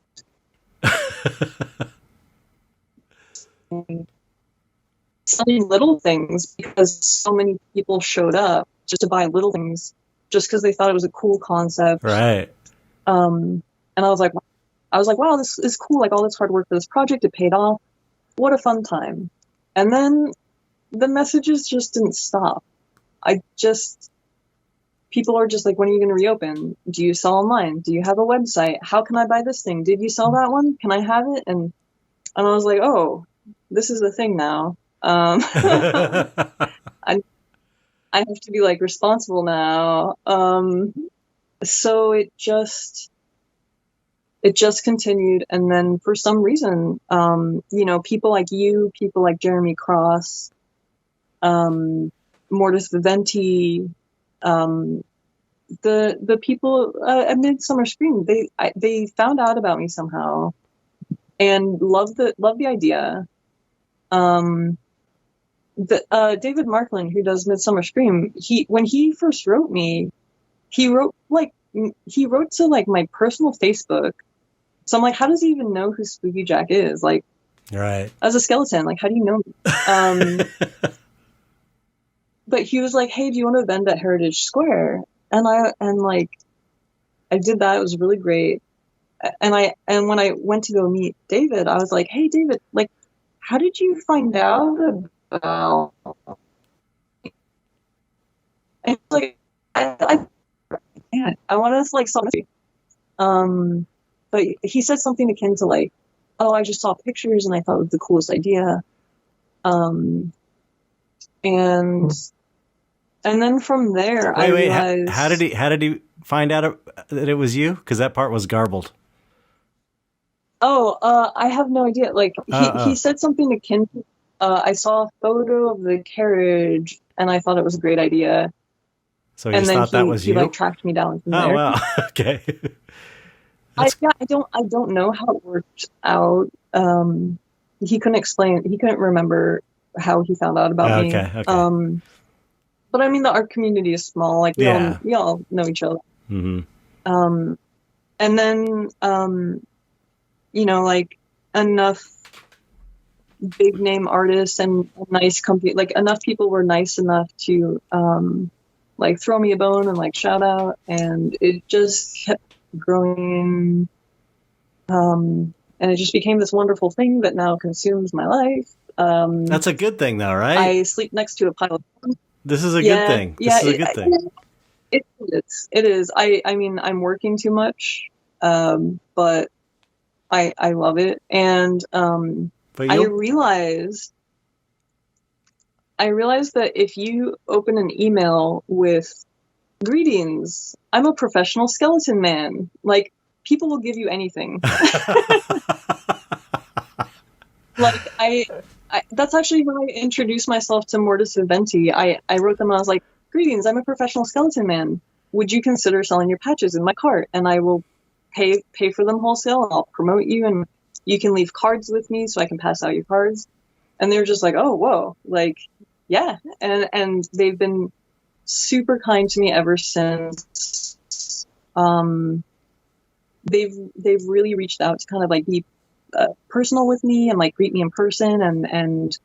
Speaker 2: selling little things, because so many people showed up just to buy little things just because they thought it was a cool concept.
Speaker 1: Right.
Speaker 2: And I was like, wow, this is cool. Like all this hard work for this project, it paid off. What a fun time. And then the messages just didn't stop. People are just like, when are you going to reopen? Do you sell online? Do you have a website? How can I buy this thing? Did you sell that one? Can I have it? And I was like, oh, this is the thing now. I have to be like responsible now. So it just continued. And then for some reason, people like you, people like Jeremy Cross, Mortis Viventi, the people at Midsummer Scream, they found out about me somehow and loved the idea. David Markland, who does Midsummer Scream, when he first wrote me, he wrote to like my personal Facebook. So I'm like, how does he even know who Spooky Jack is? Like,
Speaker 1: right.
Speaker 2: As a skeleton, like, how do you know me? But he was like, hey, do you want to vend at Heritage Square? And I did that. It was really great. And when I went to go meet David, I was like, hey, David, like, how did you find out about? And he's like, I want to like something. But he said something akin to like, oh, I just saw pictures and I thought it was the coolest idea. And then from there, I realized.
Speaker 1: How did he find out that it was you? Because that part was garbled.
Speaker 2: Oh, I have no idea. Like he said something akin to, I saw a photo of the carriage and I thought it was a great idea.
Speaker 1: So he thought that was you?
Speaker 2: He like tracked me down from there.
Speaker 1: Oh wow, okay.
Speaker 2: I don't know how it worked out. He couldn't remember how he found out about me.
Speaker 1: Okay.
Speaker 2: But I mean, the art community is small. Like we all know each other.
Speaker 1: Mm-hmm.
Speaker 2: And then like enough big name artists and nice company, like enough people were nice enough to like throw me a bone and like shout out, and it just kept growing. And it just became this wonderful thing that now consumes my life.
Speaker 1: That's a good thing though, right?
Speaker 2: I sleep next to a pile of...
Speaker 1: This is a good thing. This is a good thing.
Speaker 2: It is. I mean, I'm working too much, but I love it. And I realized that if you open an email with greetings, I'm a professional skeleton man, like people will give you anything. Like I that's actually when I introduced myself to Mortis Viventi. I wrote them and I was like, greetings, I'm a professional skeleton man. Would you consider selling your patches in my cart? And I will pay for them wholesale, and I'll promote you, and you can leave cards with me so I can pass out your cards. And they're just like, oh, whoa, like, yeah. And they've been super kind to me ever since. They've really reached out to kind of like be personal with me and like greet me in person. And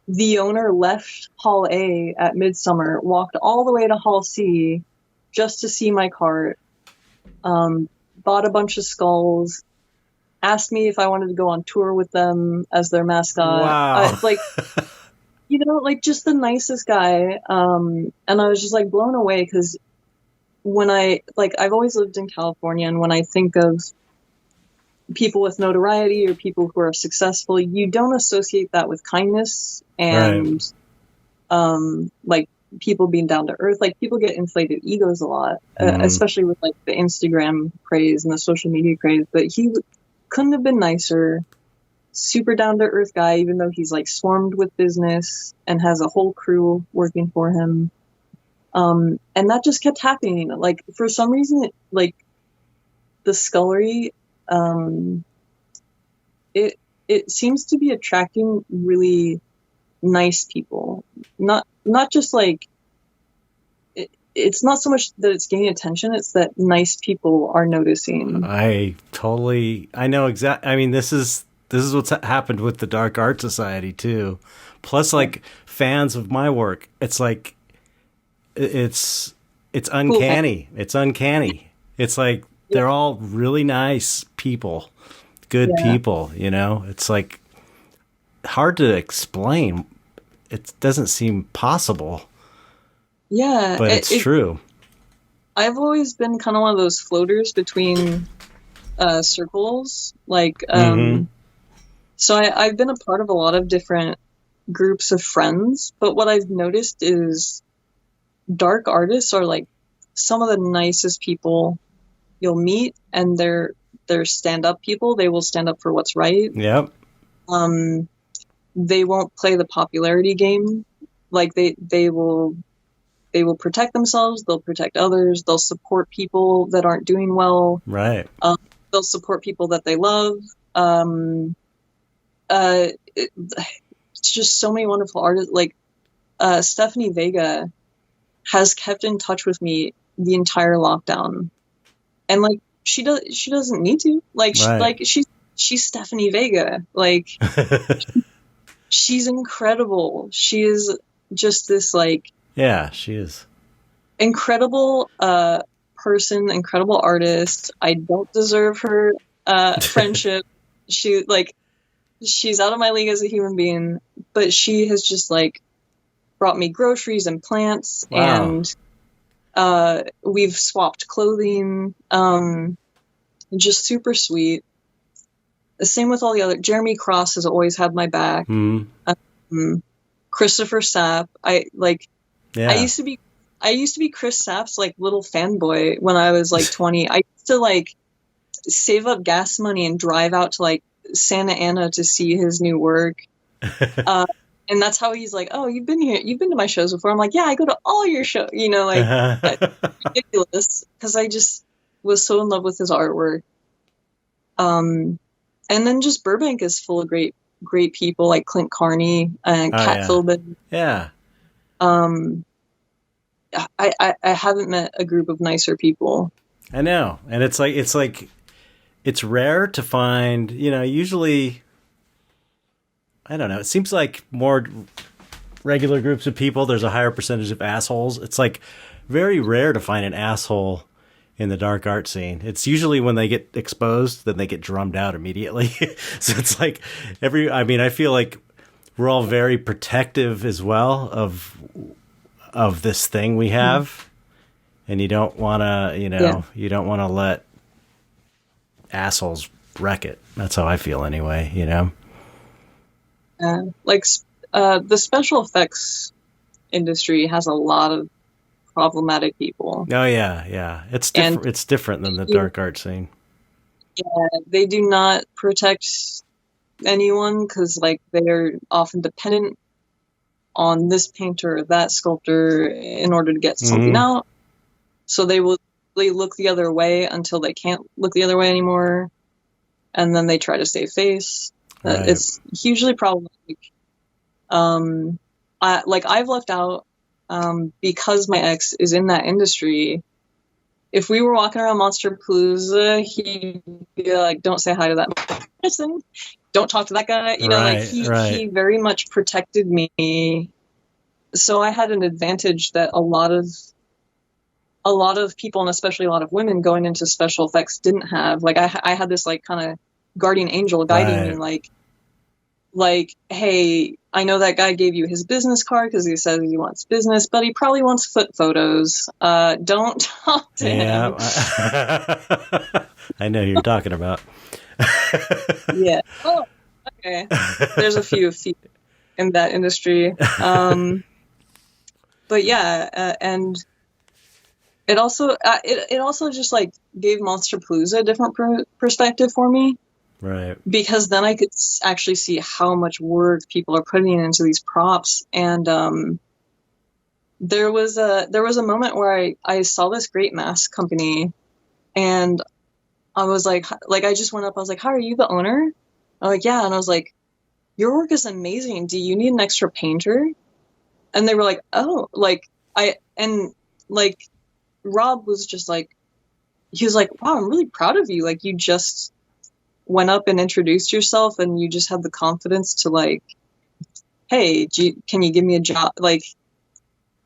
Speaker 2: the owner left Hall A at Midsummer, walked all the way to Hall C just to see my cart, bought a bunch of skulls, asked me if I wanted to go on tour with them as their mascot.
Speaker 1: Wow.
Speaker 2: Like, you know, like just the nicest guy. And I was just like blown away because when I've always lived in California, and when I think of people with notoriety or people who are successful, you don't associate that with kindness and, like people being down to earth. Like people get inflated egos a lot, especially with like the Instagram craze and the social media craze. But he couldn't have been nicer. Super down to earth guy, even though he's like swarmed with business and has a whole crew working for him. And that just kept happening. Like for some reason, like the scullery, it seems to be attracting really nice people. Not just like it's not so much that it's gaining attention, it's that nice people are noticing.
Speaker 1: I know exactly. I mean, this is what's happened with the Dark Art Society too. Plus, like fans of my work, it's like it's uncanny. It's uncanny. It's like they're all really nice people, good people. You know, it's like hard to explain. It doesn't seem possible.
Speaker 2: Yeah,
Speaker 1: but it's true.
Speaker 2: I've always been kind of one of those floaters between circles, like. So I've been a part of a lot of different groups of friends, but what I've noticed is dark artists are like some of the nicest people you'll meet, and they're stand-up people. They will stand up for what's right.
Speaker 1: Yep.
Speaker 2: They won't play the popularity game. Like they will protect themselves. They'll protect others. They'll support people that aren't doing well.
Speaker 1: Right.
Speaker 2: They'll support people that they love. It's just so many wonderful artists. Like Stephanie Vega has kept in touch with me the entire lockdown, and like she doesn't need to. Like she's Stephanie Vega. Like she's incredible. She is just this like
Speaker 1: she is
Speaker 2: incredible person, incredible artist. I don't deserve her friendship. She's out of my league as a human being, but she has just like brought me groceries and plants.
Speaker 1: Wow.
Speaker 2: And we've swapped clothing. Just super sweet. The same with all the other. Jeremy Cross has always had my back. Christopher Sapp. I used to be Chris Sapp's like little fanboy when I was like 20. I used to like save up gas money and drive out to like Santa Ana to see his new work. And that's how he's like, oh, you've been to my shows before. I'm like, yeah, I go to all your shows, you know, like ridiculous, because I just was so in love with his artwork. And then just Burbank is full of great people like Clint Carney and Kat Philbin.
Speaker 1: Yeah.
Speaker 2: I haven't met a group of nicer people.
Speaker 1: I know. And it's rare to find, you know, usually, I don't know, it seems like more regular groups of people, there's a higher percentage of assholes. It's like very rare to find an asshole in the dark art scene. It's usually when they get exposed, then they get drummed out immediately. So it's like I feel like we're all very protective as well of this thing we have. And you don't want to, you don't want to let assholes wreck it. That's how I feel anyway, you know?
Speaker 2: The special effects industry has a lot of problematic people.
Speaker 1: Oh yeah. It's different than the dark art scene.
Speaker 2: Yeah, they do not protect anyone because like they're often dependent on this painter or that sculptor in order to get something out. So they will look the other way until they can't look the other way anymore, and then they try to save face.
Speaker 1: Right.
Speaker 2: It's hugely problematic. I've left out, because my ex is in that industry. If we were walking around Monsterpalooza, he'd be like, "Don't say hi to that person. Don't talk to that guy." You know, like he very much protected me. So I had an advantage that a lot of people, and especially a lot of women going into special effects, didn't have. Like I had this like kind of guardian angel guiding me, like, hey, I know that guy gave you his business card because he says he wants business, but he probably wants foot photos. Don't talk to him.
Speaker 1: I know who you're talking about.
Speaker 2: Yeah. Oh, okay. There's a few in that industry. But yeah, and it also just like gave Monsterpalooza a different perspective for me.
Speaker 1: Right.
Speaker 2: Because then I could actually see how much work people are putting into these props. And there was a moment where I saw this great mask company, and I was like I just went up. I was like, "Hi, are you the owner?" I'm like, "Yeah." And I was like, "Your work is amazing. Do you need an extra painter?" And they were like, "Oh," Rob was just like, he was like, "Wow, I'm really proud of you. Like, you just went up and introduced yourself, and you just had the confidence to like, hey, can you give me a job?" Like,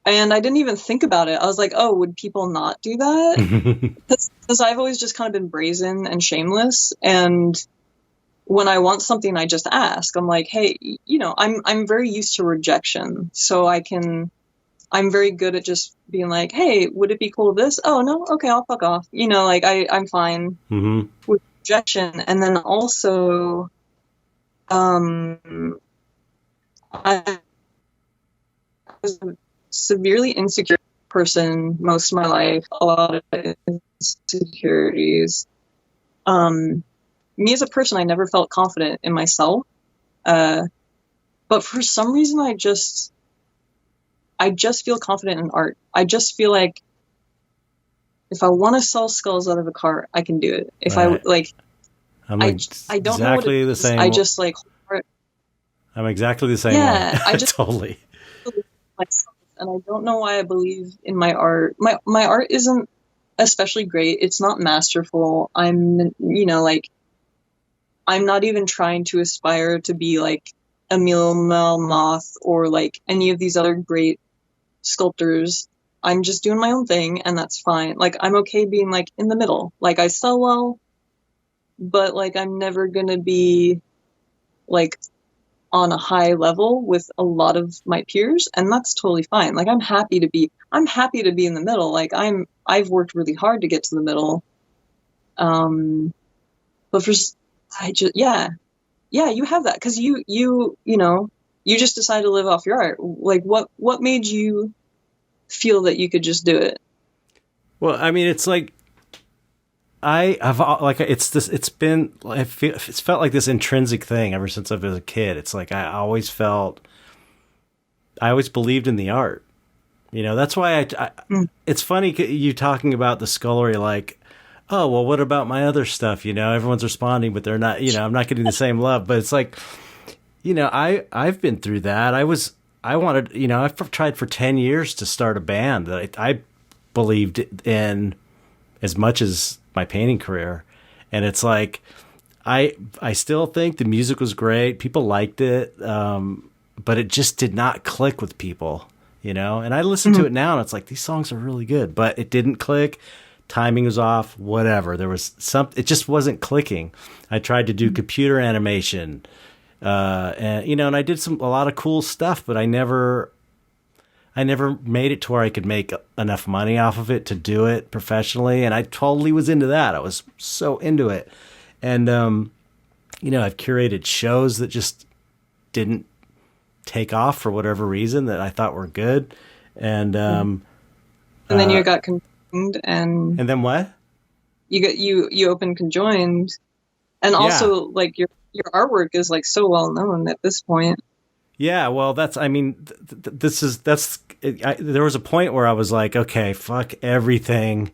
Speaker 2: and I didn't even think about it. I was like, oh, would people not do that? Because I've always just kind of been brazen and shameless. And when I want something, I just ask. I'm like, hey, you know, I'm very used to rejection. So I'm very good at just being like, hey, would it be cool this? Oh, no? Okay, I'll fuck off. You know, like I'm fine with rejection. And then also, I was a severely insecure person most of my life, a lot of insecurities. Me as a person, I never felt confident in myself. But for some reason, I just feel confident in art. I just feel like if I want to sell skulls out of a car, I can do it. If
Speaker 1: right.
Speaker 2: I don't exactly know what it is.
Speaker 1: The same.
Speaker 2: I just like.
Speaker 1: I'm exactly the same.
Speaker 2: Yeah,
Speaker 1: way.
Speaker 2: I just
Speaker 1: totally.
Speaker 2: Myself, and I don't know why I believe in my art. My art isn't especially great. It's not masterful. I'm not even trying to aspire to be like Emil Melmoth or like any of these other great sculptors. I'm just doing my own thing, and that's fine. Like, I'm okay being like in the middle. Like, I sell well, but like I'm never gonna be like on a high level with a lot of my peers, and that's totally fine. Like, I'm happy to be in the middle. Like, I've worked really hard to get to the middle. But you have that because you just decided to live off your art. Like, what made you feel that you could just do it?
Speaker 1: Well, I mean, it's like it's felt like this intrinsic thing ever since I was a kid. It's like I always believed in the art. You know, that's why it's funny you talking about the scullery, like, oh, well, what about my other stuff? You know, everyone's responding, but they're not, you know, I'm not getting the same love. But it's like, you know, I've been through that. I've tried for 10 years to start a band that I believed in as much as my painting career. And it's like, I still think the music was great. People liked it. But it just did not click with people, you know? And I listen to it now and it's like, these songs are really good, but it didn't click. Timing was off, whatever. There was it just wasn't clicking. I tried to do computer animation, and I did a lot of cool stuff, but I never made it to where I could make enough money off of it to do it professionally. And I totally was into that. I was so into it. And, I've curated shows that just didn't take off for whatever reason that I thought were good. And then
Speaker 2: you got conjoined and
Speaker 1: then what?
Speaker 2: You opened Conjoined, and also like your artwork is like so well known at this point.
Speaker 1: Yeah, well, there was a point where I was like, okay, fuck everything.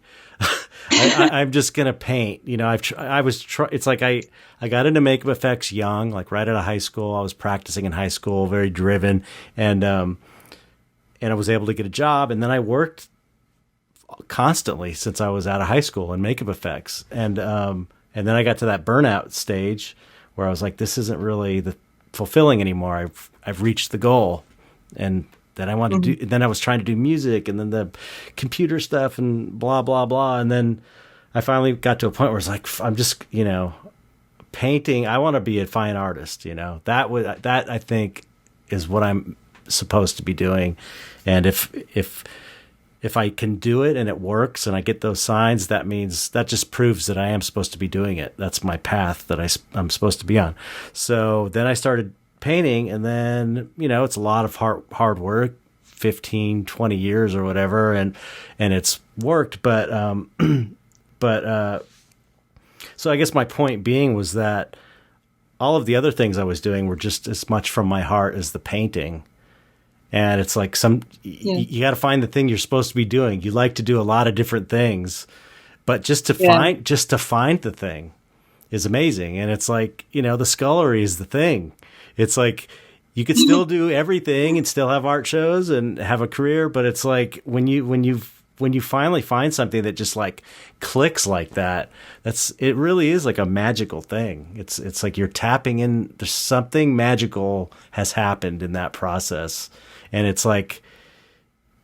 Speaker 1: I'm just gonna paint. You know, it's like I got into makeup effects young, like right out of high school. I was practicing in high school, very driven, and I was able to get a job, and then I worked constantly since I was out of high school in makeup effects, and then I got to that burnout stage where I was like, this isn't really the fulfilling anymore. I've reached the goal, and then I wanted to do. Then I was trying to do music, and then the computer stuff, and blah blah blah, and then I finally got to a point where it's like, I'm just, you know, painting. I want to be a fine artist. You know, that I think is what I'm supposed to be doing, and if I can do it and it works and I get those signs, that means that just proves that I am supposed to be doing it. That's my path that I'm supposed to be on. So then I started painting, and then, you know, it's a lot of hard work, 15, 20 years or whatever. And it's worked. But so I guess my point being was that all of the other things I was doing were just as much from my heart as the painting. And it's like you got to find the thing you're supposed to be doing. You like to do a lot of different things, but just to find the thing is amazing. And it's like, you know, the scullery is the thing. It's like you could still do everything and still have art shows and have a career, but it's like when you finally find something that just like clicks like that, it really is like a magical thing. It's like you're tapping in. There's something magical has happened in that process. And it's like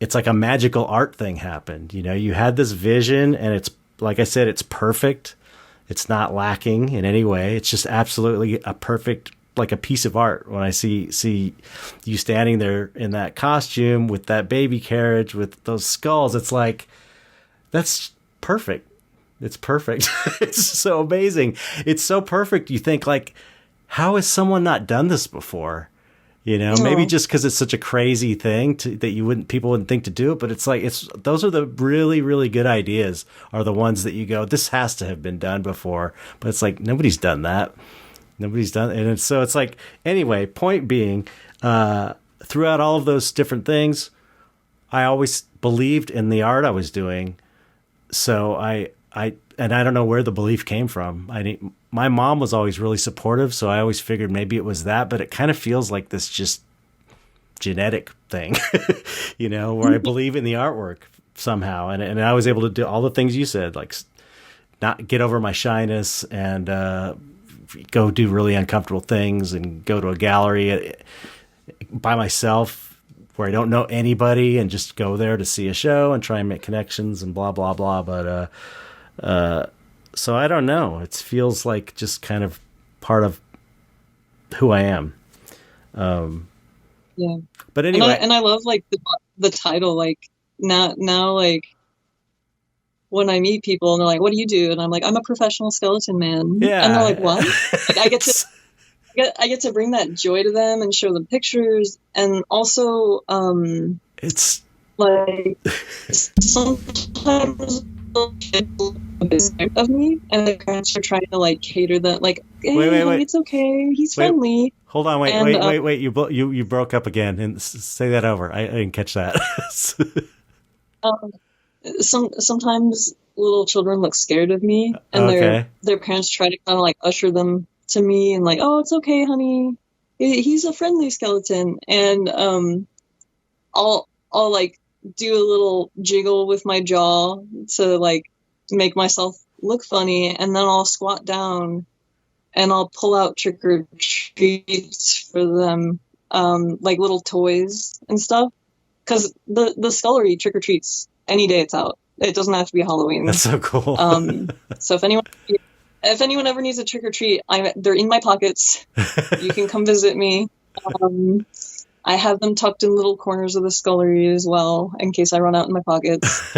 Speaker 1: a magical art thing happened. You know, you had this vision, and it's, like I said, it's perfect. It's not lacking in any way. It's just absolutely a perfect, like a piece of art. When I see you standing there in that costume with that baby carriage with those skulls, it's like, that's perfect. It's perfect. It's so amazing. It's so perfect. You think, like, how has someone not done this before? You know, maybe just because it's such a crazy thing that people wouldn't think to do it. But it's like, those are the really, really good ideas are the ones that you go, this has to have been done before. But it's like, nobody's done that. Nobody's done it. And so it's like, anyway, point being, throughout all of those different things, I always believed in the art I was doing. So I don't know where the belief came from. My mom was always really supportive, so I always figured maybe it was that, but it kind of feels like this just genetic thing, you know, where I believe in the artwork somehow. And I was able to do all the things you said, like not get over my shyness and go do really uncomfortable things and go to a gallery by myself where I don't know anybody and just go there to see a show and try and make connections and blah, blah, blah. But, so I don't know. It feels like just kind of part of who I am.
Speaker 2: Yeah.
Speaker 1: But anyway,
Speaker 2: and I love like the title. Like now, like when I meet people and they're like, "What do you do?" and I'm like, "I'm a professional skeleton man."
Speaker 1: Yeah.
Speaker 2: And they're like, "What?" Like, I get to bring that joy to them and show them pictures, and also
Speaker 1: it's
Speaker 2: like sometimes of me, and the parents are trying to like cater that, like, hey, wait. It's okay, he's friendly.
Speaker 1: Hold on, wait. You broke up again, and say that over. I didn't catch that.
Speaker 2: Sometimes little children look scared of me, and their parents try to kind of like usher them to me and like, oh, it's okay, honey, he's a friendly skeleton, and I'll like do a little jiggle with my jaw to like make myself look funny, and then I'll squat down and I'll pull out trick or treats for them, like little toys and stuff, because the scullery trick or treats any day it's out. It doesn't have to be Halloween.
Speaker 1: That's so cool.
Speaker 2: So if anyone ever needs a trick or treat, they're in my pockets. You can come visit me. I have them tucked in little corners of the scullery as well, in case I run out in my pockets.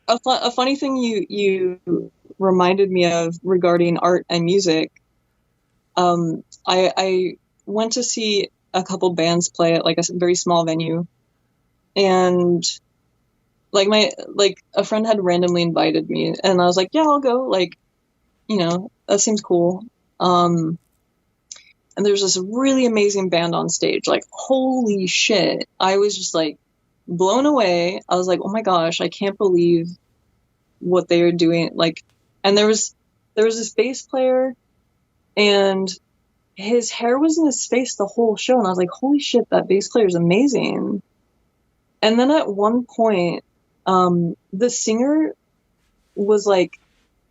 Speaker 2: A funny thing you reminded me of regarding art and music. I went to see a couple bands play at like a very small venue, and like a friend had randomly invited me, and I was like, yeah, I'll go. Like, you know, that seems cool. And there's this really amazing band on stage. Like, holy shit. I was just like blown away. I was like, oh my gosh, I can't believe what they were doing. Like, and there was this bass player, and his hair was in his face the whole show, and I was like, holy shit, that bass player is amazing. And then at one point, the singer was like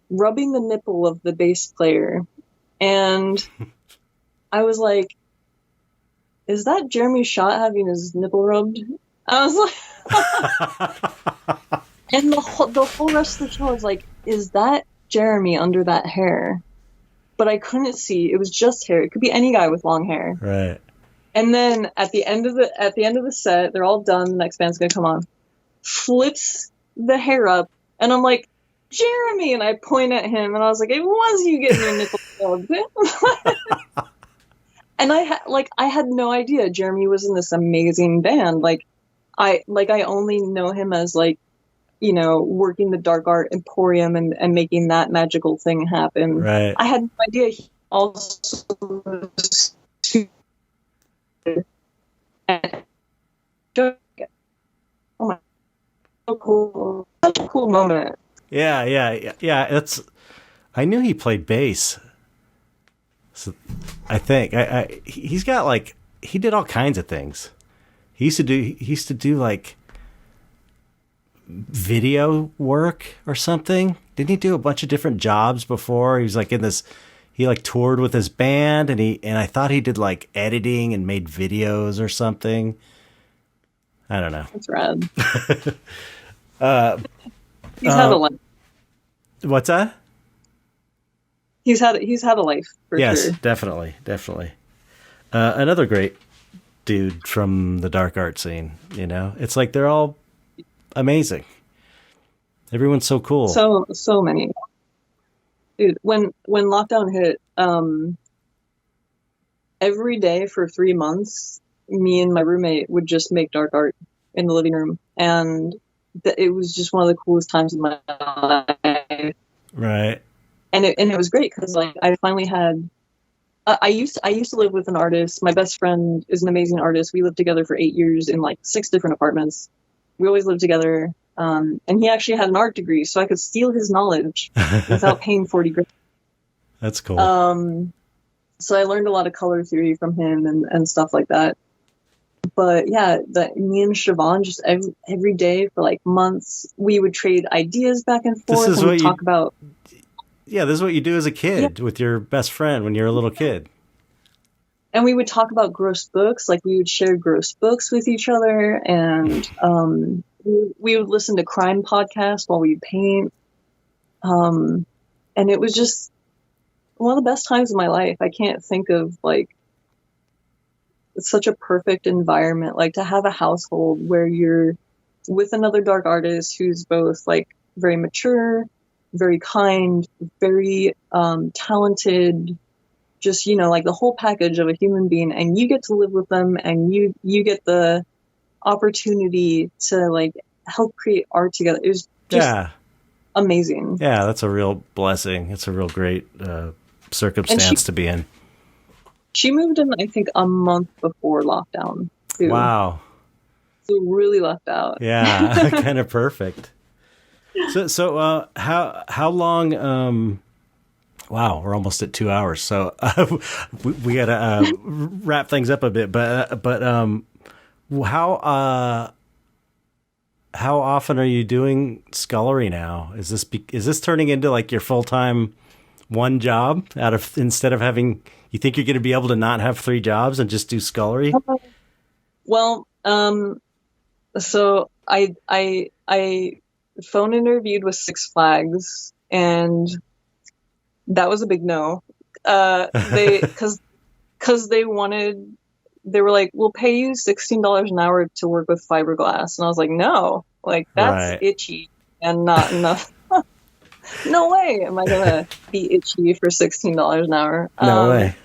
Speaker 2: rubbing the nipple of the bass player, and I was like, is that Jeremy Schott having his nipple rubbed? I was like, and the whole rest of the show, I was like, is that Jeremy under that hair? But I couldn't see. It was just hair. It could be any guy with long hair.
Speaker 1: Right.
Speaker 2: And then at the end of the set, they're all done. The next band's gonna come on. Flips the hair up, and I'm like, Jeremy, and I point at him, and I was like, it was you getting your nipple rubbed. And I had no idea Jeremy was in this amazing band. I only know him as like, you know, working the dark art emporium and making that magical thing happen.
Speaker 1: Right.
Speaker 2: I had no idea he also was oh my, so cool. Such a cool moment.
Speaker 1: Yeah. That's. I knew he played bass. So I think he's got like he did all kinds of things. He used to do like video work or something. Didn't he do a bunch of different jobs before? He was like in this. He like toured with his band, and I thought he did like editing and made videos or something. I don't know.
Speaker 2: That's rad. He's had a life.
Speaker 1: What's that?
Speaker 2: He's had a life for sure.
Speaker 1: Yes, definitely. Another great dude from the dark art scene. You know, it's like they're all amazing. Everyone's so cool.
Speaker 2: So many. Dude, when lockdown hit, every day for 3 months, me and my roommate would just make dark art in the living room, and it was just one of the coolest times of my life.
Speaker 1: Right.
Speaker 2: And it was great because like I finally had. I used to live with an artist. My best friend is an amazing artist. We lived together for 8 years in like 6 different apartments. We always lived together. And he actually had an art degree, so I could steal his knowledge without paying 40 grand.
Speaker 1: That's cool.
Speaker 2: So I learned a lot of color theory from him and stuff like that. But yeah, me and Siobhan just every day for like months, we would trade ideas back and forth.
Speaker 1: This is what
Speaker 2: talk about.
Speaker 1: Yeah, this is what you do as a kid with your best friend when you're a little kid.
Speaker 2: And we would talk about gross books, like we would share gross books with each other, and we would listen to crime podcasts while we paint. And it was just one of the best times of my life. I can't think of like such a perfect environment, like to have a household where you're with another dark artist who's both like very mature, very kind, very talented, just, you know, like the whole package of a human being, and you get to live with them, and you get the opportunity to like help create art together. It was just amazing.
Speaker 1: Yeah, that's a real blessing. It's a real great circumstance to be in.
Speaker 2: She moved in, I think, a month before lockdown, too.
Speaker 1: Wow.
Speaker 2: So really lucked out.
Speaker 1: Yeah, kind of perfect. So how long? Wow, we're almost at 2 hours. So we got to wrap things up a bit. But how often are you doing scullery now? Is this turning into like your full-time one job instead of having? You think you're going to be able to not have 3 jobs and just do scullery?
Speaker 2: Well, so I phone interviewed with Six Flags, and that was a big no. Because they were like, we'll pay you $16 an hour to work with fiberglass, and I was like, no, like that's itchy and not enough. No way am I gonna be itchy for $16 an hour.
Speaker 1: No way.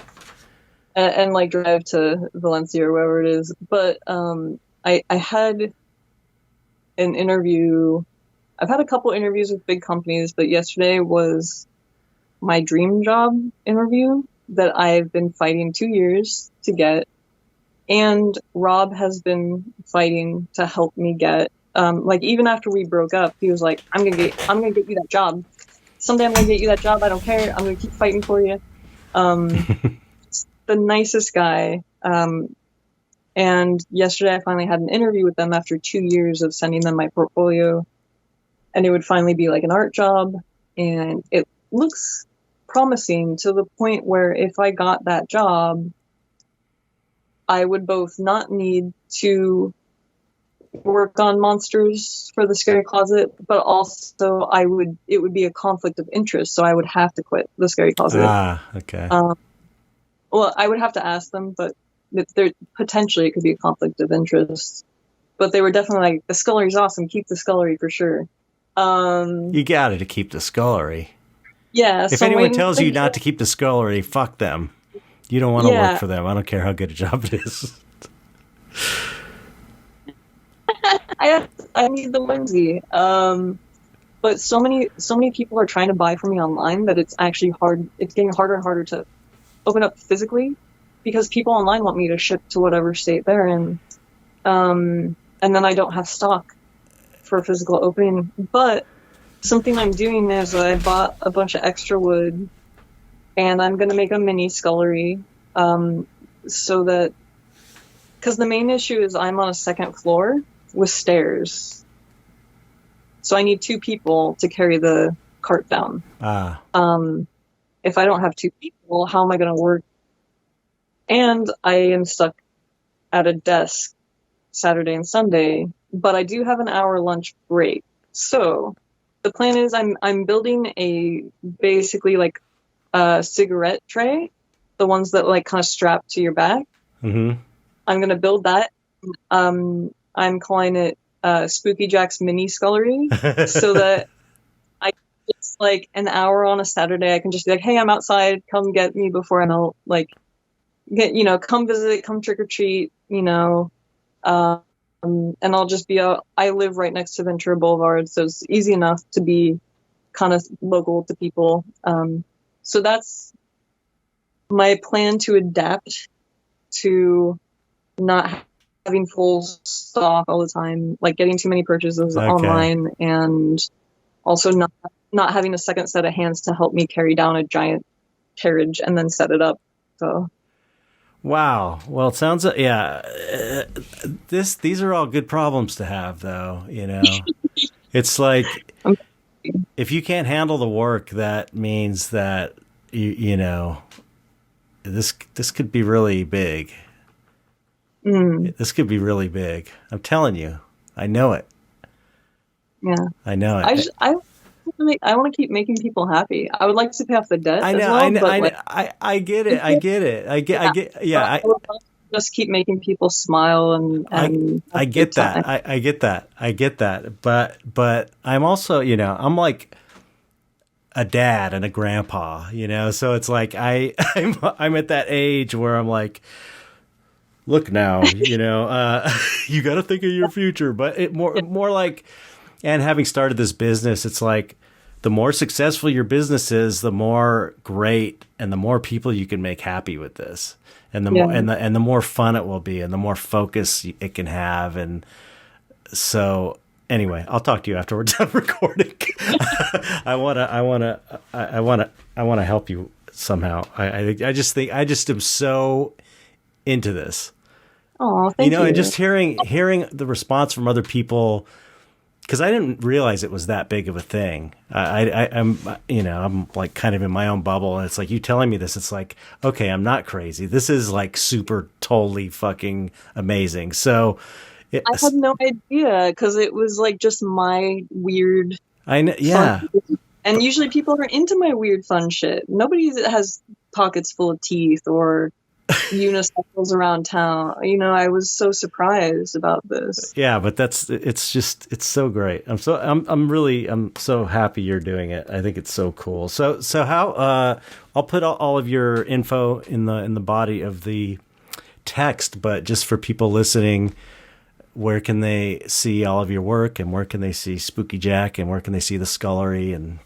Speaker 2: And like drive to Valencia or wherever it is. But I had an interview. I've had a couple interviews with big companies, but yesterday was my dream job interview that I've been fighting 2 years to get. And Rob has been fighting to help me get. Like even after we broke up, he was like, I'm gonna get you that job. Someday I'm gonna get you that job. I don't care. I'm gonna keep fighting for you. The nicest guy. And yesterday I finally had an interview with them after 2 years of sending them my portfolio, and it would finally be like an art job, and it looks promising to the point where if I got that job, I would both not need to work on monsters for the scary closet, but also it would be a conflict of interest, so I would have to quit the scary closet.
Speaker 1: Okay.
Speaker 2: Well, I would have to ask them, but there potentially it could be a conflict of interest. But they were definitely like, the scullery's awesome, keep the scullery for sure.
Speaker 1: You got to keep the scullery.
Speaker 2: Yeah.
Speaker 1: If anyone tells you not to keep the scullery, fuck them. You don't want to work for them. I don't care how good a job it is.
Speaker 2: I need the whimsy. But so many people are trying to buy from me online that it's actually hard. It's getting harder and harder to open up physically, because people online want me to ship to whatever state they're in. And then I don't have stock for physical opening. But something I'm doing is I bought a bunch of extra wood, and I'm going to make a mini scullery, so that, because the main issue is I'm on a second floor with stairs. So I need 2 people to carry the cart down. If I don't have 2 people, how am I going to work? And I am stuck at a desk Saturday and Sunday, but I do have an hour lunch break. So the plan is I'm building a basically like a cigarette tray, the ones that like kind of strap to your back.
Speaker 1: Mm-hmm.
Speaker 2: I'm going to build that. I'm calling it Spooky Jack's mini scullery, so that it's like an hour on a Saturday. I can just be like, hey, I'm outside. Come get me before I melt. Like, come visit, come trick or treat, and I'll just be I live right next to Ventura Boulevard, so it's easy enough to be kind of local to people. So that's my plan, to adapt to not having full stock all the time, like getting too many purchases online, and also not having a second set of hands to help me carry down a giant carriage and then set it up. So.
Speaker 1: Wow. Well, it sounds these are all good problems to have, though. It's like if you can't handle the work, that means that this could be really big. This could be really big. I'm telling you. I know it.
Speaker 2: Yeah.
Speaker 1: I know it.
Speaker 2: I want to keep making people happy. I would like to pay off the debt.
Speaker 1: I know. I get it. I get it. I would
Speaker 2: just keep making people smile and
Speaker 1: I get that. I get that. But I'm also, I'm like a dad and a grandpa, so it's like I'm at that age where I'm like, look now, you got to think of your future, but it more like, and having started this business, it's like the more successful your business is, the more great and the more people you can make happy with this, and the more and the more fun it will be, and the more focus it can have. And so anyway, I'll talk to you afterwards. I'm recording. I want to help you somehow. I just am so into this.
Speaker 2: Oh, thank you.
Speaker 1: And just hearing the response from other people, because I didn't realize it was that big of a thing. I'm like kind of in my own bubble, and it's like you telling me this. It's like, okay, I'm not crazy. This is like super, totally fucking amazing. So
Speaker 2: I had no idea, because it was like just my weird.
Speaker 1: I know, yeah.
Speaker 2: And usually people are into my weird fun shit. Nobody has pockets full of teeth or unicycles around town. I was so surprised about this.
Speaker 1: Yeah, but it's so great. I'm so happy you're doing it. I think it's so cool. So how I'll put all of your info in the body of the text, but just for people listening, where can they see all of your work, and where can they see Spooky Jack, and where can they see the scullery? And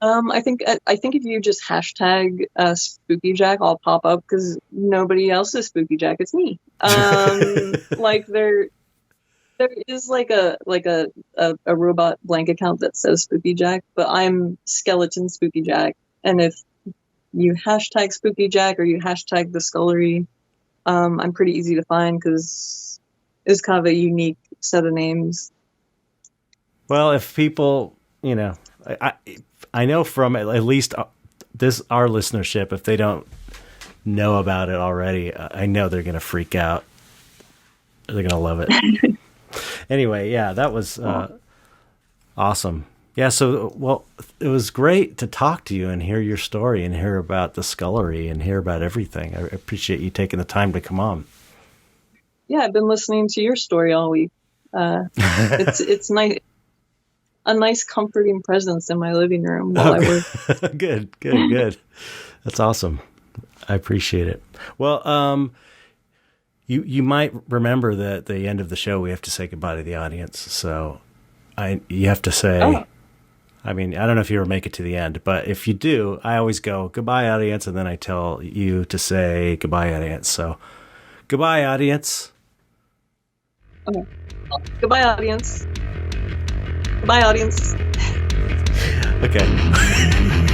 Speaker 2: I think if you just hashtag Spooky Jack, I'll pop up, because nobody else is Spooky Jack. It's me. Like There is like a robot blank account that says Spooky Jack, but I'm Skeleton Spooky Jack. And if you hashtag Spooky Jack or you hashtag the Scullery, I'm pretty easy to find because it's kind of a unique set of names.
Speaker 1: Well, if people, I know from at least our listenership, if they don't know about it already, I know they're going to freak out. They're going to love it. Anyway, yeah, that was awesome. Yeah, so, well, it was great to talk to you and hear your story and hear about the Scullery and hear about everything. I appreciate you taking the time to come on.
Speaker 2: Yeah, I've been listening to your story all week. It's nice, a nice comforting presence in my living room while I work.
Speaker 1: Good. That's awesome. I appreciate it. Well, you might remember that at the end of the show we have to say goodbye to the audience. So you have to say. Oh. I mean, I don't know if you ever make it to the end, but if you do, I always go goodbye, audience, and then I tell you to say goodbye, audience. So, goodbye, audience.
Speaker 2: Okay. Goodbye, audience. Goodbye, audience.
Speaker 1: Okay.